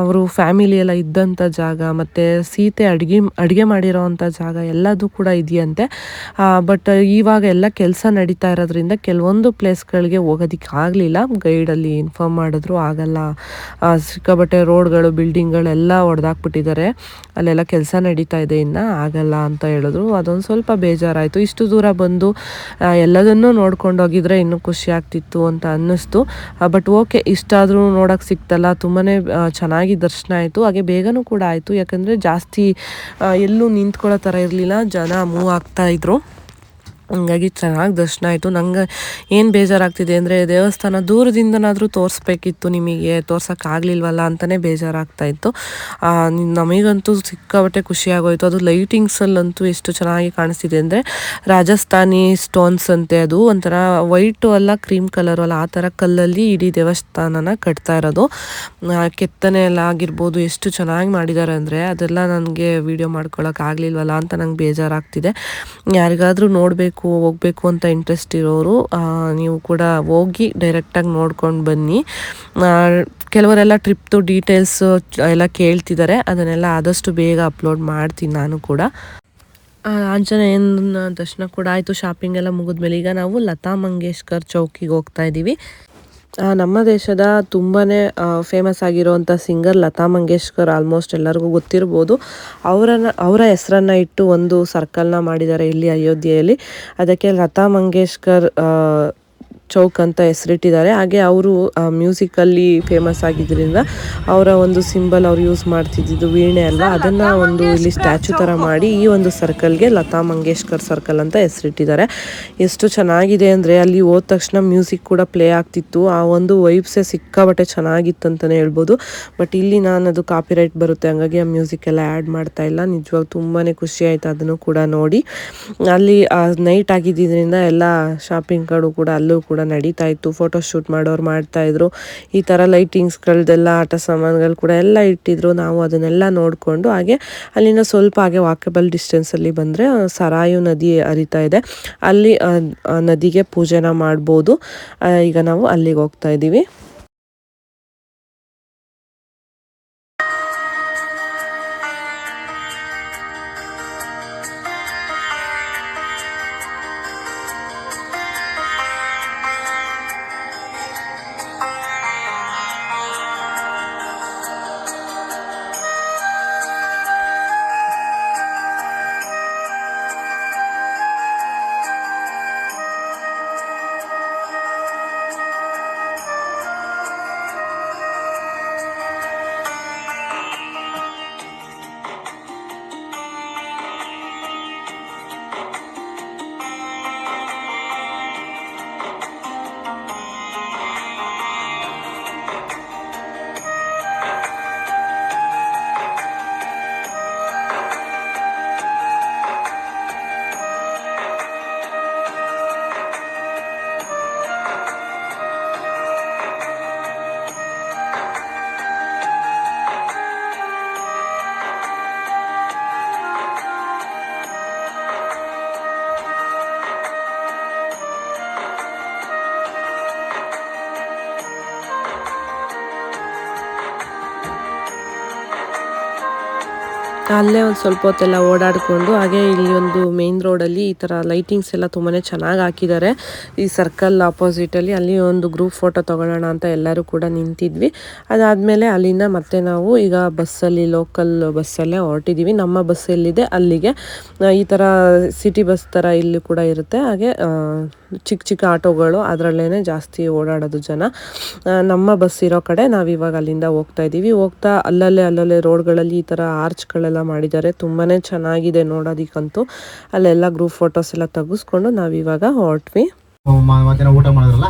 ಅವರು ಫ್ಯಾಮಿಲಿ ಎಲ್ಲ ಇದ್ದಂಥ ಜಾಗ, ಮತ್ತು ಸೀತೆ ಅಡುಗೆ ಮಾಡಿರೋ ಅಂಥ ಜಾಗ ಎಲ್ಲದೂ ಕೂಡ ಇದೆಯಂತೆ. ಬಟ್ ಇವಾಗ ಎಲ್ಲ ಕೆಲಸ ನಡೀತಾ ಇರೋದ್ರಿಂದ ಕೆಲವೊಂದು ಪ್ಲೇಸ್ಗಳಿಗೆ ಹೋಗೋದಕ್ಕೆ ಆಗಲಿಲ್ಲ. ಗೈಡಲ್ಲಿ ಇನ್ಫಾರ್ಮ್ ಮಾಡಿದ್ರು ಆಗಲ್ಲ, ಸಿಕ್ಕಾಪಟ್ಟೆ ರೋಡ್ಗಳು ಬಿಲ್ಡಿಂಗ್ಗಳೆಲ್ಲ ಹೊಡೆದಾಕ್ಬಿಟ್ಟಿದ್ದಾರೆ, ಅಲ್ಲೆಲ್ಲ ಕೆಲಸ ನಡೀತಾ ಇದೆ, ಇನ್ನು ಆಗಲ್ಲ ಅಂತ ಹೇಳಿದ್ರು. ಅದೊಂದು ಸ್ವಲ್ಪ ಬೇಜಾರಾಯಿತು. ಇಷ್ಟು ದೂರ ಬಂದು ಎಲ್ಲದನ್ನೂ ನೋಡ್ಕೊಂಡು ಹೋಗಿದ್ರೆ ಇನ್ನೂ ಖುಷಿ ಆಗ್ತಿತ್ತು ಅಂತ ಅನ್ನಿಸ್ತು. ಬಟ್ ಓಕೆ, ಇಷ್ಟಾದರೂ ನೋಡೋಕ್ಕೆ ಸಿಕ್ತಲ್ಲ, ತುಂಬಾ ಚೆನ್ನಾಗಿ ದರ್ಶನ ಆಯಿತು. ಹಾಗೆ ಬೇಗನೂ ಕೂಡ ಆಯಿತು, ಯಾಕಂದರೆ ಜಾಸ್ತಿ ಎಲ್ಲೂ ನಿಂತ್ಕೊಳ್ಳೋ ಥರ ಇರಲಿಲ್ಲ, ಜನ ಮೂವ್ ಆಗ್ತಾಯಿದ್ರು. ಹಂಗಾಗಿ ಚೆನ್ನಾಗಿ ದರ್ಶನ ಆಯಿತು. ನಂಗೆ ಏನು ಬೇಜಾರಾಗ್ತಿದೆ ಅಂದರೆ ದೇವಸ್ಥಾನ ದೂರದಿಂದನಾದರೂ ತೋರಿಸ್ಬೇಕಿತ್ತು, ನಿಮಗೆ ತೋರ್ಸೋಕ್ಕಾಗಲಿಲ್ವಲ್ಲ ಅಂತಲೇ ಬೇಜಾರಾಗ್ತಾಯಿತ್ತು. ನಮಗಂತೂ ಸಿಕ್ಕಾಪಟ್ಟೆ ಖುಷಿಯಾಗೋಯಿತು. ಅದು ಲೈಟಿಂಗ್ಸಲ್ಲಂತೂ ಎಷ್ಟು ಚೆನ್ನಾಗಿ ಕಾಣಿಸ್ತಿದೆ ಅಂದರೆ ರಾಜಸ್ಥಾನಿ ಸ್ಟೋನ್ಸ್ ಅಂತೆ, ಅದು ಒಂಥರ ವೈಟು ಅಲ್ಲ ಕ್ರೀಮ್ ಕಲರು ಅಲ್ಲ, ಆ ಥರ ಕಲ್ಲಲ್ಲಿ ಇಡೀ ದೇವಸ್ಥಾನನ ಕಟ್ತಾ ಇರೋದು. ಕೆತ್ತನೆ ಎಲ್ಲ ಆಗಿರ್ಬೋದು ಎಷ್ಟು ಚೆನ್ನಾಗಿ ಮಾಡಿದ್ದಾರೆ ಅಂದರೆ ಅದೆಲ್ಲ ನನಗೆ ವೀಡಿಯೋ ಮಾಡ್ಕೊಳ್ಳೋಕ್ಕಾಗಲಿಲ್ವಲ್ಲ ಅಂತ ನಂಗೆ ಬೇಜಾರಾಗ್ತಿದೆ. ಯಾರಿಗಾದರೂ ಹೋಗಬೇಕು ಅಂತ ಇಂಟ್ರೆಸ್ಟ್ ಇರೋರು ನೀವು ಕೂಡ ಹೋಗಿ ಡೈರೆಕ್ಟಾಗಿ ನೋಡ್ಕೊಂಡು ಬನ್ನಿ. ಕೆಲವರೆಲ್ಲ ಟ್ರಿಪ್ದು ಡೀಟೇಲ್ಸು ಎಲ್ಲ ಕೇಳ್ತಿದ್ದಾರೆ, ಅದನ್ನೆಲ್ಲ ಆದಷ್ಟು ಬೇಗ ಅಪ್ಲೋಡ್ ಮಾಡ್ತೀನಿ ನಾನು ಕೂಡ. ಆಂಜನೇಯನ ದರ್ಶನ ಕೂಡ ಆಯಿತು. ಶಾಪಿಂಗ್ ಎಲ್ಲ ಮುಗಿದ್ಮೇಲೆ ಈಗ ನಾವು ಲತಾ ಮಂಗೇಶ್ಕರ್ ಚೌಕಿಗೆ ಹೋಗ್ತಾ ಇದ್ದೀವಿ. ನಮ್ಮ ದೇಶದ ತುಂಬಾ ಫೇಮಸ್ ಆಗಿರೋವಂಥ ಸಿಂಗರ್ ಲತಾ ಮಂಗೇಶ್ಕರ್, ಆಲ್ಮೋಸ್ಟ್ ಎಲ್ಲರಿಗೂ ಗೊತ್ತಿರ್ಬೋದು. ಅವರ ಹೆಸರನ್ನು ಇಟ್ಟು ಒಂದು ಸರ್ಕಲ್ನ ಮಾಡಿದ್ದಾರೆ ಇಲ್ಲಿ ಅಯೋಧ್ಯೆಯಲ್ಲಿ. ಅದಕ್ಕೆ ಲತಾ ಮಂಗೇಶ್ಕರ್ ಚೌಕ್ ಅಂತ ಹೆಸರಿಟ್ಟಿದ್ದಾರೆ. ಹಾಗೆ ಅವರು ಮ್ಯೂಸಿಕಲ್ಲಿ ಫೇಮಸ್ ಆಗಿದ್ದರಿಂದ ಅವರ ಒಂದು ಸಿಂಬಲ್ ಅವ್ರು ಯೂಸ್ ಮಾಡ್ತಿದ್ದು ವೀಣೆ ಅಲ್ವಾ, ಅದನ್ನು ಒಂದು ಇಲ್ಲಿ ಸ್ಟ್ಯಾಚು ಥರ ಮಾಡಿ ಈ ಒಂದು ಸರ್ಕಲ್ಗೆ ಲತಾ ಮಂಗೇಶ್ಕರ್ ಸರ್ಕಲ್ ಅಂತ ಹೆಸರಿಟ್ಟಿದ್ದಾರೆ. ಎಷ್ಟು ಚೆನ್ನಾಗಿದೆ ಅಂದರೆ ಅಲ್ಲಿ ಹೋದ ತಕ್ಷಣ ಮ್ಯೂಸಿಕ್ ಕೂಡ ಪ್ಲೇ ಆಗ್ತಿತ್ತು. ಆ ಒಂದು ವೈಬ್ಸೇ ಸಿಕ್ಕಾಬಟ್ಟೆ ಚೆನ್ನಾಗಿತ್ತು ಅಂತಲೇ ಹೇಳ್ಬೋದು. ಬಟ್ ಇಲ್ಲಿ ನಾನು ಅದು ಕಾಪಿರೈಟ್ ಬರುತ್ತೆ, ಹಂಗಾಗಿ ಆ ಮ್ಯೂಸಿಕ್ ಎಲ್ಲ ಆ್ಯಡ್ ಮಾಡ್ತಾ ಇಲ್ಲ. ನಿಜವಾಗ ತುಂಬಾ ಖುಷಿ ಆಯಿತು ಅದನ್ನು ಕೂಡ ನೋಡಿ. ಅಲ್ಲಿ ನೈಟ್ ಆಗಿದ್ದರಿಂದ ಎಲ್ಲ ಶಾಪಿಂಗ್ಗಳು ಕೂಡ ಅಲ್ಲೂ ಕೂಡ ನಡೀತಾ ಇತ್ತು. ಫೋಟೋಶೂಟ್ ಮಾಡೋರು ಮಾಡ್ತಾಯಿದ್ರು. ಈ ಥರ ಲೈಟಿಂಗ್ಸ್ಗಳದೆಲ್ಲ ಆಟ ಸಾಮಾನುಗಳು ಕೂಡ ಎಲ್ಲ ಇಟ್ಟಿದ್ರು. ನಾವು ಅದನ್ನೆಲ್ಲ ನೋಡಿಕೊಂಡು ಹಾಗೆ ಅಲ್ಲಿಂದ ಸ್ವಲ್ಪ ಹಾಗೆ ವಾಕಬಲ್ ಡಿಸ್ಟೆನ್ಸಲ್ಲಿ ಬಂದರೆ ಸರಾಯು ನದಿ ಹರಿತಾ ಇದೆ, ಅಲ್ಲಿ ನದಿಗೆ ಪೂಜೆನ ಮಾಡ್ಬೋದು. ಈಗ ನಾವು ಅಲ್ಲಿಗೆ ಹೋಗ್ತಾ ಇದ್ದೀವಿ. ಅಲ್ಲೇ ಒಂದು ಸ್ವಲ್ಪ ಹೊತ್ತೆಲ್ಲ ಓಡಾಡಿಕೊಂಡು ಹಾಗೆ ಇಲ್ಲಿ ಒಂದು ಮೇನ್ ರೋಡಲ್ಲಿ ಈ ಥರ ಲೈಟಿಂಗ್ಸ್ ಎಲ್ಲ ತುಂಬಾ ಚೆನ್ನಾಗಿ ಹಾಕಿದ್ದಾರೆ. ಈ ಸರ್ಕಲ್ ಆಪೋಸಿಟಲ್ಲಿ ಅಲ್ಲಿ ಒಂದು ಗ್ರೂಪ್ ಫೋಟೋ ತೊಗೊಳ್ಳೋಣ ಅಂತ ಎಲ್ಲರೂ ಕೂಡ ನಿಂತಿದ್ವಿ. ಅದಾದಮೇಲೆ ಅಲ್ಲಿಂದ ಮತ್ತೆ ನಾವು ಈಗ ಬಸ್ಸಲ್ಲಿ ಲೋಕಲ್ ಬಸ್ಸಲ್ಲೇ ಹೊರಟಿದ್ದೀವಿ. ನಮ್ಮ ಬಸ್ ಎಲ್ಲಿದೆ ಅಲ್ಲಿಗೆ ಈ ಥರ ಸಿಟಿ ಬಸ್ ಥರ ಇಲ್ಲಿ ಕೂಡ ಇರುತ್ತೆ. ಹಾಗೆ ಚಿಕ್ಕ ಚಿಕ್ಕ ಆಟೋಗಳು ಅದರಲ್ಲೇ ಜಾಸ್ತಿ ಓಡಾಡೋದು ಜನ. ನಮ್ಮ ಬಸ್ ಇರೋ ಕಡೆ ನಾವಿವಾಗ ಅಲ್ಲಿಂದ ಹೋಗ್ತಾ ಇದ್ದೀವಿ. ಹೋಗ್ತಾ ಅಲ್ಲಲ್ಲೇ ರೋಡ್ಗಳಲ್ಲಿ ಈ ಥರ ಆರ್ಚ್ಗಳೆಲ್ಲ ಮಾಡಿದ್ದಾರೆ. ತುಂಬಾ ಚೆನ್ನಾಗಿದೆ ನೋಡೋದಕ್ಕಂತೂ. ಅಲ್ಲೆಲ್ಲ ಗ್ರೂಪ್ ಫೋಟೋಸ್ ಎಲ್ಲ ತೆಗೆಸ್ಕೊಂಡು ನಾವಿವಾಗ ಹೊರಟ್ವಿ. ಮಧ್ಯಾಹ್ನ ಊಟ ಮಾಡಿದ್ರಲ್ಲ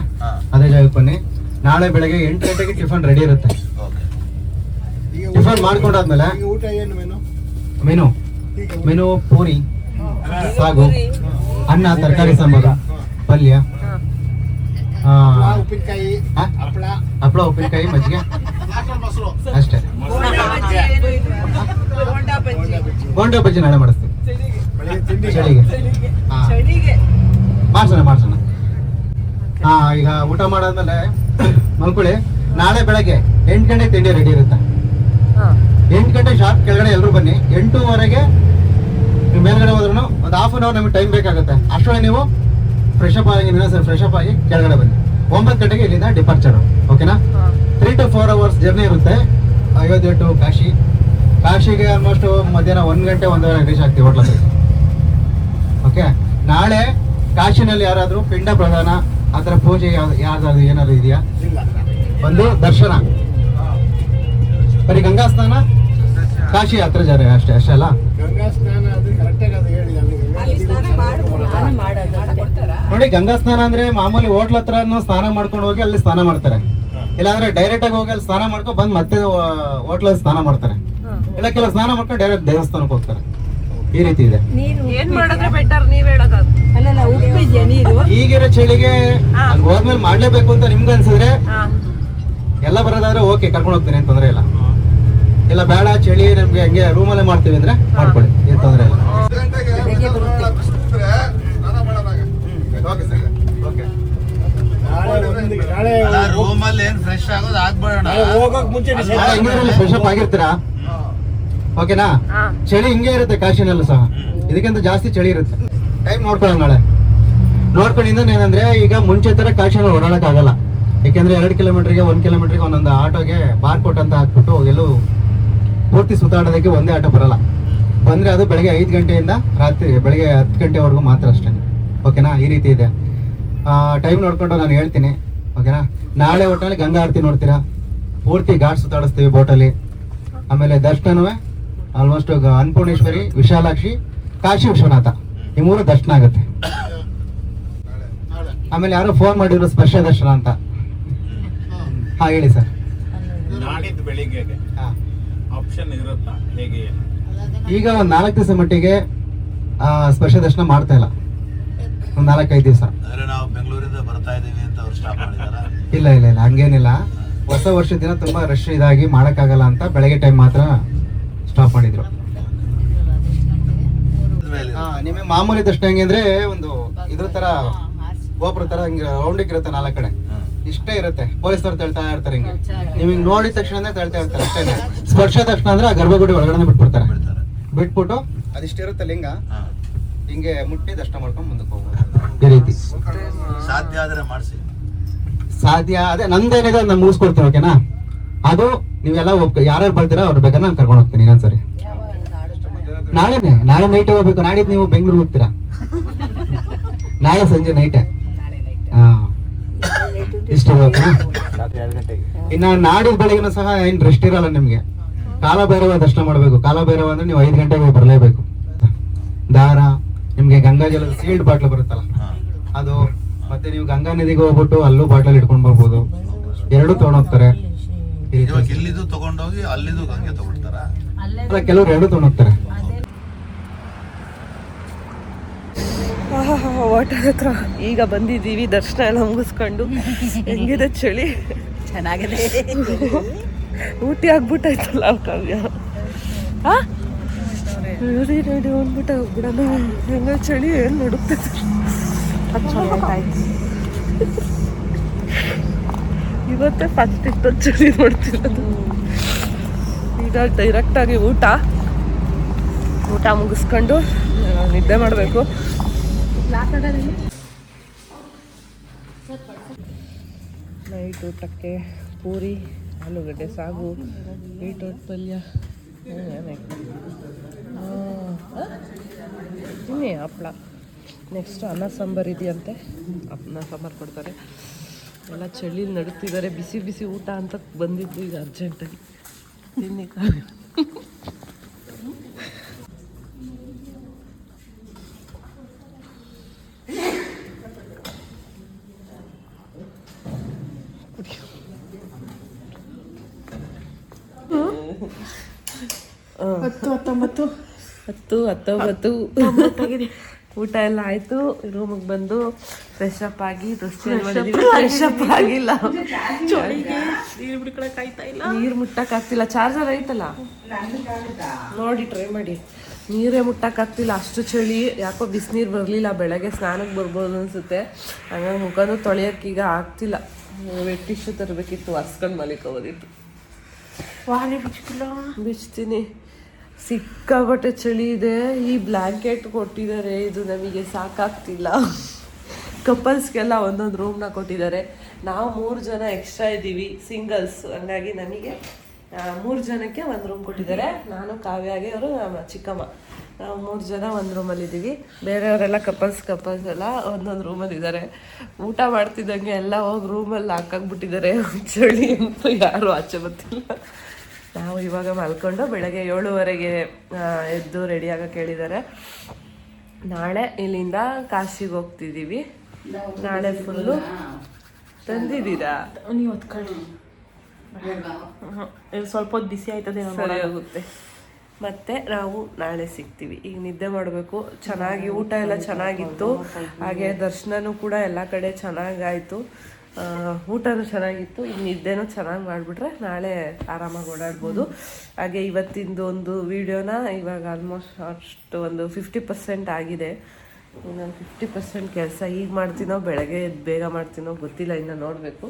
ಅದೇ ಜಾಗಕ್ಕೆ ಬನ್ನಿ. ನಾಳೆ ಬೆಳಗ್ಗೆ 8 ಗಂಟೆಗೆ ಟಿಫನ್ ರೆಡಿ ಇರುತ್ತೆ. ಟಿಫನ್ ಮಾಡ್ಕೊಂಡಾದ್ಮೇಲೆ ಊಟ ಏನು ಮೆನು ಪೂರಿ, ಸಾಗು, ಅನ್ನ, ತರಕಾರಿ ಸಾಂಬಾರು, ಪಲ್ಯ, ಉಪ್ಪಿನಕಾಯಿ, ಹಪ್ಪಳ, ಉಪ್ಪಿನಕಾಯಿ, ಮಜ್ಜಿಗೆ ಅಷ್ಟೇ. ಬೋಂಡ ಬಜ್ಜಿ ನಾಳೆ ಮಾಡಿಸ್ತೀವಿ ಚಳಿಗೆ. ಮಾಡ್ಸೋಣ. ಈಗ ಊಟ ಮಾಡಾದ್ಮೇಲೆ ಮಲ್ಕೊಳ್ಳಿ. ನಾಳೆ ಬೆಳಗ್ಗೆ 8 ಗಂಟೆ ತಿಂಡಿ ರೆಡಿ ಇರುತ್ತೆ. 8 ಗಂಟೆ ಶಾರ್ಪ್ ಕೆಳಗಡೆ ಎಲ್ಲರೂ ಬನ್ನಿ. 8:30ಗೆ ನೀವು ಮೇಲ್ಗಡೆ ಹೋದ್ರೂ ಒಂದು ಹಾಫ್ ಅನ್ ಅವರ್ ನಮಗೆ ಟೈಮ್ ಬೇಕಾಗುತ್ತೆ. ಅಷ್ಟೊಳಗೆ ನೀವು ಫ್ರೆಶ್ ಅಪ್ ಆಗಿ ಕೆಳಗಡೆ ಬನ್ನಿ. 9 ಗಂಟೆಗೆ ಇಲ್ಲಿಂದ ಡಿಪಾರ್ಚರು. ಓಕೆನಾ? 3 to 4 hours ಜರ್ನಿ ಇರುತ್ತೆ. ಅಯೋಧ್ಯೆ ಟು ಕಾಶಿಗೆ ಆಲ್ಮೋಸ್ಟ್ ಮಧ್ಯಾಹ್ನ 1 ಗಂಟೆ 1 ಅವರ್ ರೀಚ್ ಆಗ್ತೀವಿ ಹೋಟ್ಲಲ್ಲಿ. ಓಕೆ. ನಾಳೆ ಕಾಶಿನಲ್ಲಿ ಯಾರಾದರೂ ಪಿಂಡ ಪ್ರದಾನ ಆ ಥರ ಪೂಜೆ ಯಾವ್ದಾದ್ರು ಏನಾದ್ರು ಇದೆಯಾ? ಒಂದು ದರ್ಶನ, ಬರೀ ಗಂಗಾ ಸ್ನಾನ, ಕಾಶಿ ಯಾತ್ರೆ ಜಾರಿ ಅಷ್ಟೇ ಅಲ್ಲ? ಗಂಗಾ ಸ್ನಾನ ಅದು ಕರೆಕ್ಟಾಗಿ ಅದು ಹೇಳಿ. ನೋಡಿ, ಗಂಗಾ ಸ್ನಾನ ಅಂದ್ರೆ ಮಾಮೂಲಿ ಹೋಟ್ಲ ಹತ್ರ ಸ್ನಾನ ಮಾಡ್ಕೊಂಡು ಹೋಗಿ ಅಲ್ಲಿ ಸ್ನಾನ ಮಾಡ್ತಾರೆ. ಇಲ್ಲಾಂದ್ರೆ ಡೈರೆಕ್ಟ್ ಆಗಿ ಹೋಗಿ ಅಲ್ಲಿ ಸ್ನಾನ ಮಾಡ್ಕೊಂಡು ಬಂದು ಮತ್ತೆ ಹೋಟ್ಲಲ್ಲಿ ಸ್ನಾನ ಮಾಡ್ತಾರೆ. ಇಲ್ಲ ಕೆಲವು ಸ್ನಾನ ಮಾಡ್ಕೊಂಡು ಡೈರೆಕ್ಟ್ ದೇವಸ್ಥಾನಕ್ಕೆ ಹೋಗ್ತಾರೆ. ಈ ರೀತಿ ಇದೆ. ಏನ್ ಮಾಡಿದ್ರೆ ಬೆಟರ್ ನೀವ್ ಹೇಳೋದು? ಈಗಿರೋ ಚಳಿಗೆ ಅಲ್ಲಿ ಹೋದ್ಮೇಲೆ ಮಾಡ್ಲೇಬೇಕು ಅಂತ ನಿಮ್ಗೆ ಅನ್ಸಿದ್ರೆ ಎಲ್ಲ ಬರೋದಾದ್ರೆ ಓಕೆ, ಕರ್ಕೊಂಡು ಹೋಗ್ತೀನಿ, ಏನ್ ತೊಂದ್ರೆ ಇಲ್ಲ. ಇಲ್ಲ ಬೇಡ ಚಳಿ ನಮ್ಗೆ ಹಂಗೆ ರೂಮಲ್ಲೇ ಮಾಡ್ತೀವಿ ಅಂದ್ರೆ ಮಾಡ್ಕೊಳ್ಳಿ, ಏನ್ ತೊಂದ್ರೆ ಇಲ್ಲ. ರೂಮಲ್ಲಿ ಏನ್ ಫ್ರೆಶ್ ಆಗೋದು ಆಗ್ಬೇಡ. ಹೋಗಕ್ ಮುಂಚೆ ಫ್ರೆಶ್ ಅಪ್ ಆಗಿರ್ತೀರಾ? ಓಕೆನಾ? ಚಳಿ ಹಿಂಗೆ ಇರುತ್ತೆ ಕಾಶಿನಲ್ಲೂ ಸಹ. ಇದಕ್ಕಿಂತ ಜಾಸ್ತಿ ಚಳಿ ಇರುತ್ತೆ. ಟೈಮ್ ನೋಡ್ಕೊಳ್ಳೋಣ. ನಾಳೆ ನೋಡ್ಕೊಂಡಿಂದ ಏನಂದ್ರೆ ಈಗ ಮುಂಚೆ ತರ ಕಾಶಿನಲ್ಲಿ ಓಡಾಡಕ್ ಆಗಲ್ಲ. ಯಾಕೆಂದ್ರೆ 2 ಕಿಲೋಮೀಟರ್ಗೆ 1 ಕಿಲೋಮೀಟರ್ಗೆ ಒಂದೊಂದು ಆಟೋಗೆ ಬಾರ್ಕೋಟ್ ಅಂತ ಹಾಕ್ಬಿಟ್ಟು ಎಲ್ಲೂ ಪೂರ್ತಿ ಸುತ್ತಾಡೋದಕ್ಕೆ ಒಂದೇ ಆಟೋ ಬರಲ್ಲ. ಬಂದ್ರೆ ಅದು ಬೆಳಗ್ಗೆ 5 ಗಂಟೆಯಿಂದ ರಾತ್ರಿ ಬೆಳಗ್ಗೆ 10 ಗಂಟೆವರೆಗೂ ಮಾತ್ರ ಅಷ್ಟೇ. ಓಕೆನಾ? ಈ ರೀತಿ ಇದೆ. ಟೈಮ್ ನೋಡ್ಕೊಂಡು ನಾನು ಹೇಳ್ತೀನಿ. ಓಕೆನಾ? ನಾಳೆ ಒಟ್ಟಲ್ಲಿ ಗಂಗಾ ಆರತಿ ನೋಡ್ತೀರಾ. ಪೂರ್ತಿ ಘಾಟ್ ಸುತ್ತಾಡಿಸ್ತೀವಿ ಬೋಟಲ್ಲಿ. ಆಮೇಲೆ ದರ್ಶನವೇ ಆಲ್ಮೋಸ್ಟ್ ಅನ್ನಪೂರ್ಣೇಶ್ವರಿ, ವಿಶಾಲಾಕ್ಷಿ, ಕಾಶಿ ವಿಶ್ವನಾಥ ಈ 3 ದರ್ಶನ ಆಗುತ್ತೆ. ಆಮೇಲೆ ಯಾರೋ ಫೋನ್ ಮಾಡಿದ್ರು ಸ್ಪರ್ಶ ದರ್ಶನ ಅಂತ. ಹೇಳಿ ಸರ್. ನಾಡಿದ್ದು ಬೆಳಿಗ್ಗೆಗೆ ಆಪ್ಷನ್ ಇರುತ್ತಾ ಹೇಗೆ? ಈಗ ಒಂದು 4 ದಿವಸ ಮಟ್ಟಿಗೆ ಸ್ಪರ್ಶ ದರ್ಶನ ಮಾಡ್ತಾ ಇಲ್ಲ. ಒಂದು 4-5 ದಿವಸ. ನಾವು ಬೆಂಗಳೂರಿಂದ ಬರ್ತಾ ಇದೀವಿ ಅಂತ ಅವ್ರು ಸ್ಟಾಪ್ ಮಾಡಿದಾರ? ಇಲ್ಲ ಹಂಗೇನಿಲ್ಲ. ಹೊಸ ವರ್ಷದ ದಿನ ತುಂಬಾ ರಶ್ ಇದಾಗಿ ಮಾಡಕ್ಕಾಗಲ್ಲ ಅಂತ ಬೆಳಗ್ಗೆ ಟೈಮ್ ಮಾತ್ರ ಸ್ಟಾಪ್ ಮಾಡಿದ್ರು. ನಿಮಗೆ ಮಾಮೂಲಿ ದರ್ಶನ ಹೆಂಗೆ ಅಂದ್ರೆ ಒಂದು ಇದ್ರ ತರ ಗೋಪುರ ತರ ಹಿಂಗೆ ರೌಂಡಿಗೆ ಇರುತ್ತೆ 4 ಕಡೆ. ಇಷ್ಟೇ ಇರುತ್ತೆ. ಪೊಲೀಸರು ತಳ್ತಾ ಇರ್ತಾರೆ ಹಿಂಗೆ. ನೀವು ಹಿಂಗೆ ನೋಡಿದ ತಕ್ಷಣ ತಳ್ತಾ ಇರ್ತಾರೆ ಅಷ್ಟೇ. ಸ್ಪರ್ಶ ತಕ್ಷಣ ಅಂದ್ರೆ ಆ ಗರ್ಭಗುಡಿ ಒಳಗಡೆ ಬಿಟ್ಬಿಟ್ಟು ಅದಿಷ್ಟಿರುತ್ತೆ ಲಿಂಗ ಹಿಂಗೆ ಮುಟ್ಟಿ ದರ್ಶನ ಮಾಡ್ಕೊಂಡು ಮುಂದಕ್ಕೆ ಹೋಗ್ಬೋದು. ಈ ರೀತಿ ಸಾಧ್ಯ ಆದ್ರೆ ಮಾಡಿಸಿ. ಸಾಧ್ಯ ಅದೇ ನಂದೇನಿದೆ ಅದನ್ನ ಮುಗಿಸ್ಕೊಡ್ತೀನಿ. ಓಕೆನಾ? ಅದು ನೀವೆಲ್ಲ ಯಾರ್ಯಾರು ಬರ್ತೀರಾ ಅವ್ರ ಬೇಕಾದ್ರೆ ನಾನು ಕರ್ಕೊಂಡು ಹೋಗ್ತೀನಿ ಇನ್ನೊಂದ್ಸರಿ. ನಾಳೆ ನೈಟ್ ಹೋಗ್ಬೇಕು. ನಾಡಿದ್ದು ನೀವು ಬೆಂಗಳೂರು ಹೋಗ್ತೀರಾ? ನಾಳೆ ಸಂಜೆ ನೈಟೇ. ಇಷ್ಟು ಇನ್ನ ನಾಡಿದ್ದು ಬೆಳಗಿನ ಸಹ ಏನ್ ರೆಸ್ಟ್ ಇರಲ್ಲ ನಿಮ್ಗೆ. ಕಾಲಭೈರವ ದರ್ಶನ ಮಾಡ್ಬೇಕು. ಕಾಲಭೈರವ ಅಂದ್ರೆ ನೀವು 5 ಗಂಟೆಗೆ ಬರಲೇಬೇಕು. ದಾರ, ನಿಮ್ಗೆ ಗಂಗಾ ಜಲದ ಸೀಲ್ಡ್ ಬಾಟ್ಲ್ ಬರುತ್ತಲ್ಲ ಅದು, ಮತ್ತೆ ನೀವು ಗಂಗಾ ನದಿಗೆ ಹೋಗ್ಬಿಟ್ಟು ಅಲ್ಲೂ ಬಾಟಲ್ ಇಟ್ಕೊಂಡ್ ಬರ್ಬೋದು. 2 ತಗೊಂಡೋಗ್ತಾರೆ. ಇಲ್ಲಿದ್ದು ತಗೊಂಡೋಗಿ ಅಲ್ಲಿದ್ದು ಗಂಗೆ ತಗೊಳ್ತಾರ. ಅಲ್ಲ, ಕೆಲವ್ರು 2 ತಗೊಂಡೋಗ್ತಾರೆ. ವಾಟರ್ ಹತ್ರ ಈಗ ಬಂದಿದ್ದೀವಿ. ದರ್ಶನ ಎಲ್ಲ ಮುಗಿಸ್ಕೊಂಡು. ಹೆಂಗಿದೆ ಚಳಿ? ಚೆನ್ನಾಗಿದೆ. ಊಟಿ ಆಗ್ಬಿಟ್ಟಾಯ್ತಲ್ಲ ಕಾವ್ಯ. ಅಂದ್ಬಿಟ್ಟ ಬಿಡೋಣ. ಹೆಂಗ ಚಳಿ ಏನ್ ನಡುಕ್ತೈತೆ. ಇವತ್ತೇ ಫಸ್ಟ್ ಇತ್ತು ಚಳಿ ನೋಡ್ತಿರೋದು. ಈಗ ಡೈರೆಕ್ಟ್ ಆಗಿ ಊಟ. ಊಟ ಮುಗಿಸ್ಕೊಂಡು ನಿದ್ದೆ ಮಾಡಬೇಕು. ನೈಟ್ ಊಟಕ್ಕೆ ಪೂರಿ, ಆಲೂಗಡ್ಡೆ ಸಾಗು, ಬೀಟ್ರೋಟ್ ಪಲ್ಯ, ಇನ್ನೇ ಹಪ್ಪಳ. ನೆಕ್ಸ್ಟು ಅನ್ನ ಸಾಂಬಾರು ಇದೆಯಂತೆ, ಅನ್ನ ಸಾಂಬಾರು ಕೊಡ್ತಾರೆ. ಎಲ್ಲ ಚಳಿಲಿ ನಡುತ್ತಿದ್ದಾರೆ. ಬಿಸಿ ಬಿಸಿ ಊಟ ಅಂತ ಬಂದಿದ್ದು ಈಗ ಅರ್ಜೆಂಟಾಗಿ ತಿನ್ನಿಕ್ಕಾಗ. ಹತ್ತು 19 ಊಟ ಎಲ್ಲ ಆಯಿತು. ರೂಮಿಗೆ ಬಂದು ಫ್ರೆಶ್ ಅಪ್ ಆಗಿ ಫ್ರೆಶ್ ಅಪ್ ಆಗಿಲ್ಲ, ನೀರು ಮುಟ್ಟಕ್ಕಾಗ್ತಿಲ್ಲ. ಚಾರ್ಜರ್ ಐತಲ್ಲ ನೋಡಿ ಟ್ರೈ ಮಾಡಿ. ನೀರೇ ಮುಟ್ಟಕ್ಕಾಗ್ತಿಲ್ಲ, ಅಷ್ಟು ಚಳಿ. ಯಾಕೋ ಬಿಸಿನೀರು ಬರಲಿಲ್ಲ. ಬೆಳಗ್ಗೆ ಸ್ನಾನಕ್ಕೆ ಬರ್ಬೋದು ಅನಿಸುತ್ತೆ. ಹಂಗಾಗಿ ಮುಖನೂ ತೊಳೆಯೋಕ್ಕೀಗ ಆಗ್ತಿಲ್ಲ. ವೆಟ್ ಟಿಶ್ಯೂ ತರಬೇಕಿತ್ತು, ಒರ್ಸ್ಕೊಂಡು ಮಲಿಕೋಬೋದಿತ್ತು. ಬಿಚ್ತೀನಿ. ಸಿಕ್ಕಾಪಟ್ಟೆ ಚಳಿ ಇದೆ. ಈ ಬ್ಲ್ಯಾಂಕೆಟ್ ಕೊಟ್ಟಿದ್ದಾರೆ, ಇದು ನಮಗೆ ಸಾಕಾಗ್ತಿಲ್ಲ. ಕಪಲ್ಸ್ಗೆಲ್ಲ ಒಂದೊಂದು ರೂಮ್ನ ಕೊಟ್ಟಿದ್ದಾರೆ. ನಾವು 3 ಜನ ಎಕ್ಸ್ಟ್ರಾ ಇದ್ದೀವಿ, ಸಿಂಗಲ್ಸ್. ಹಂಗಾಗಿ ನಮಗೆ 3 ಜನಕ್ಕೆ ಒಂದು ರೂಮ್ ಕೊಟ್ಟಿದ್ದಾರೆ. ನಾನು, ಕಾವ್ಯಾಗೆ, ಅವರು ನಮ್ಮ ಚಿಕ್ಕಮ್ಮ, ನಾವು 3 ಜನ ಒಂದು ರೂಮಲ್ಲಿ ಇದ್ದೀವಿ. ಬೇರೆಯವರೆಲ್ಲ ಕಪಲ್ಸ್ ಎಲ್ಲ ಒಂದೊಂದು ರೂಮಲ್ಲಿ ಇದ್ದಾರೆ. ಊಟ ಮಾಡ್ತಿದ್ದಂಗೆ ಎಲ್ಲ ಹೋಗಿ ರೂಮಲ್ಲಿ ಹಾಕಾಕ್ಬಿಟ್ಟಿದ್ದಾರೆ. ಚಳಿ ಅಂತೂ ಯಾರು ಆಚೆ ಬರ್ತಿಲ್ಲ. ನಾವು ಇವಾಗ ಮಲ್ಕೊಂಡು ಬೆಳಗ್ಗೆ 7:30ಗೆ ಎದ್ದು ರೆಡಿ ಆಗಕ್ಕೆ ಹೇಳಿದ್ದಾರೆ. ನಾಳೆ ಇಲ್ಲಿಂದ ಕಾಶಿಗೆ ಹೋಗ್ತಿದ್ದೀವಿ. ನಾಳೆ ಫುಲ್ಲು ತಂದಿದ್ದೀರಾ ನೀವು ಹೊತ್ಕೊಳ್ಳಿ, ಸ್ವಲ್ಪ ಹೊತ್ತು ಬಿಸಿ ಆಯ್ತದೆ, ಸರಿ ಹೋಗುತ್ತೆ. ಮತ್ತೆ ನಾವು ನಾಳೆ ಸಿಗ್ತೀವಿ. ಈಗ ನಿದ್ದೆ ಮಾಡಬೇಕು. ಚೆನ್ನಾಗಿ ಊಟ ಎಲ್ಲ ಚೆನ್ನಾಗಿತ್ತು. ಹಾಗೆ ದರ್ಶನನೂ ಕೂಡ ಎಲ್ಲ ಕಡೆ ಚೆನ್ನಾಗಾಯಿತು. ಊಟನೂ ಚೆನ್ನಾಗಿತ್ತು. ಈಗ ನಿದ್ದೆನೂ ಚೆನ್ನಾಗಿ ಮಾಡಿಬಿಟ್ರೆ ನಾಳೆ ಆರಾಮಾಗಿ ಓಡಾಡ್ಬೋದು. ಹಾಗೆ ಇವತ್ತಿಂದು ಒಂದು ವಿಡಿಯೋನ ಇವಾಗ ಆಲ್ಮೋಸ್ಟ್ ಅಷ್ಟು ಒಂದು 50% ಆಗಿದೆ. ಇನ್ನೊಂದು 50% ಕೆಲಸ ಈಗ ಮಾಡ್ತೀನೋ ಬೆಳಗ್ಗೆ ಎದ್ದು ಬೇಗ ಮಾಡ್ತೀನೋ ಗೊತ್ತಿಲ್ಲ, ಇನ್ನು ನೋಡಬೇಕು.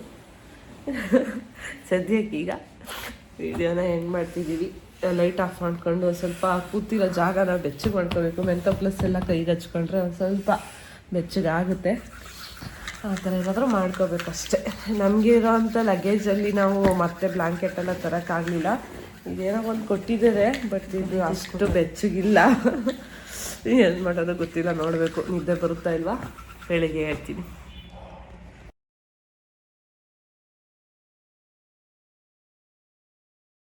ಸದ್ಯಕ್ಕೆ ಈಗ ವಿಡಿಯೋನ ಎಂಡ್ ಮಾಡ್ತಿದ್ದೀವಿ. ಲೈಟ್ ಆಫ್ ಮಾಡ್ಕೊಂಡು ಸ್ವಲ್ಪ ಕೂತಿರೋ ಜಾಗನ ಬೆಚ್ಚಗೆ ಮಾಡ್ಕೋಬೇಕು. ಮೆಂತೋ ಪ್ಲಸ್ ಎಲ್ಲ ಕೈಗೆ ಹಚ್ಕೊಂಡ್ರೆ ಒಂದು ಸ್ವಲ್ಪ ಬೆಚ್ಚಗಾಗುತ್ತೆ. ಆ ಥರ ಏನಾದರೂ ಮಾಡ್ಕೋಬೇಕಷ್ಟೆ. ನಮಗೆ ಇರೋವಂಥ ಲಗೇಜಲ್ಲಿ ನಾವು ಮತ್ತೆ ಬ್ಲ್ಯಾಂಕೆಟ್ ಎಲ್ಲ ತರೋಕ್ಕಾಗಲಿಲ್ಲ. ಇದೇನೋ ಒಂದು ಕೊಟ್ಟಿದ್ದಾರೆ, ಬಟ್ ಇದು ಅಷ್ಟು ಬೆಚ್ಚಗಿಲ್ಲ. ಏನು ಮಾಡೋದು ಗೊತ್ತಿಲ್ಲ, ನೋಡಬೇಕು. ನಿದ್ದೆ ಬರುತ್ತಾ ಇಲ್ವಾ ಬೆಳಿಗ್ಗೆ ಹೇಳ್ತೀನಿ.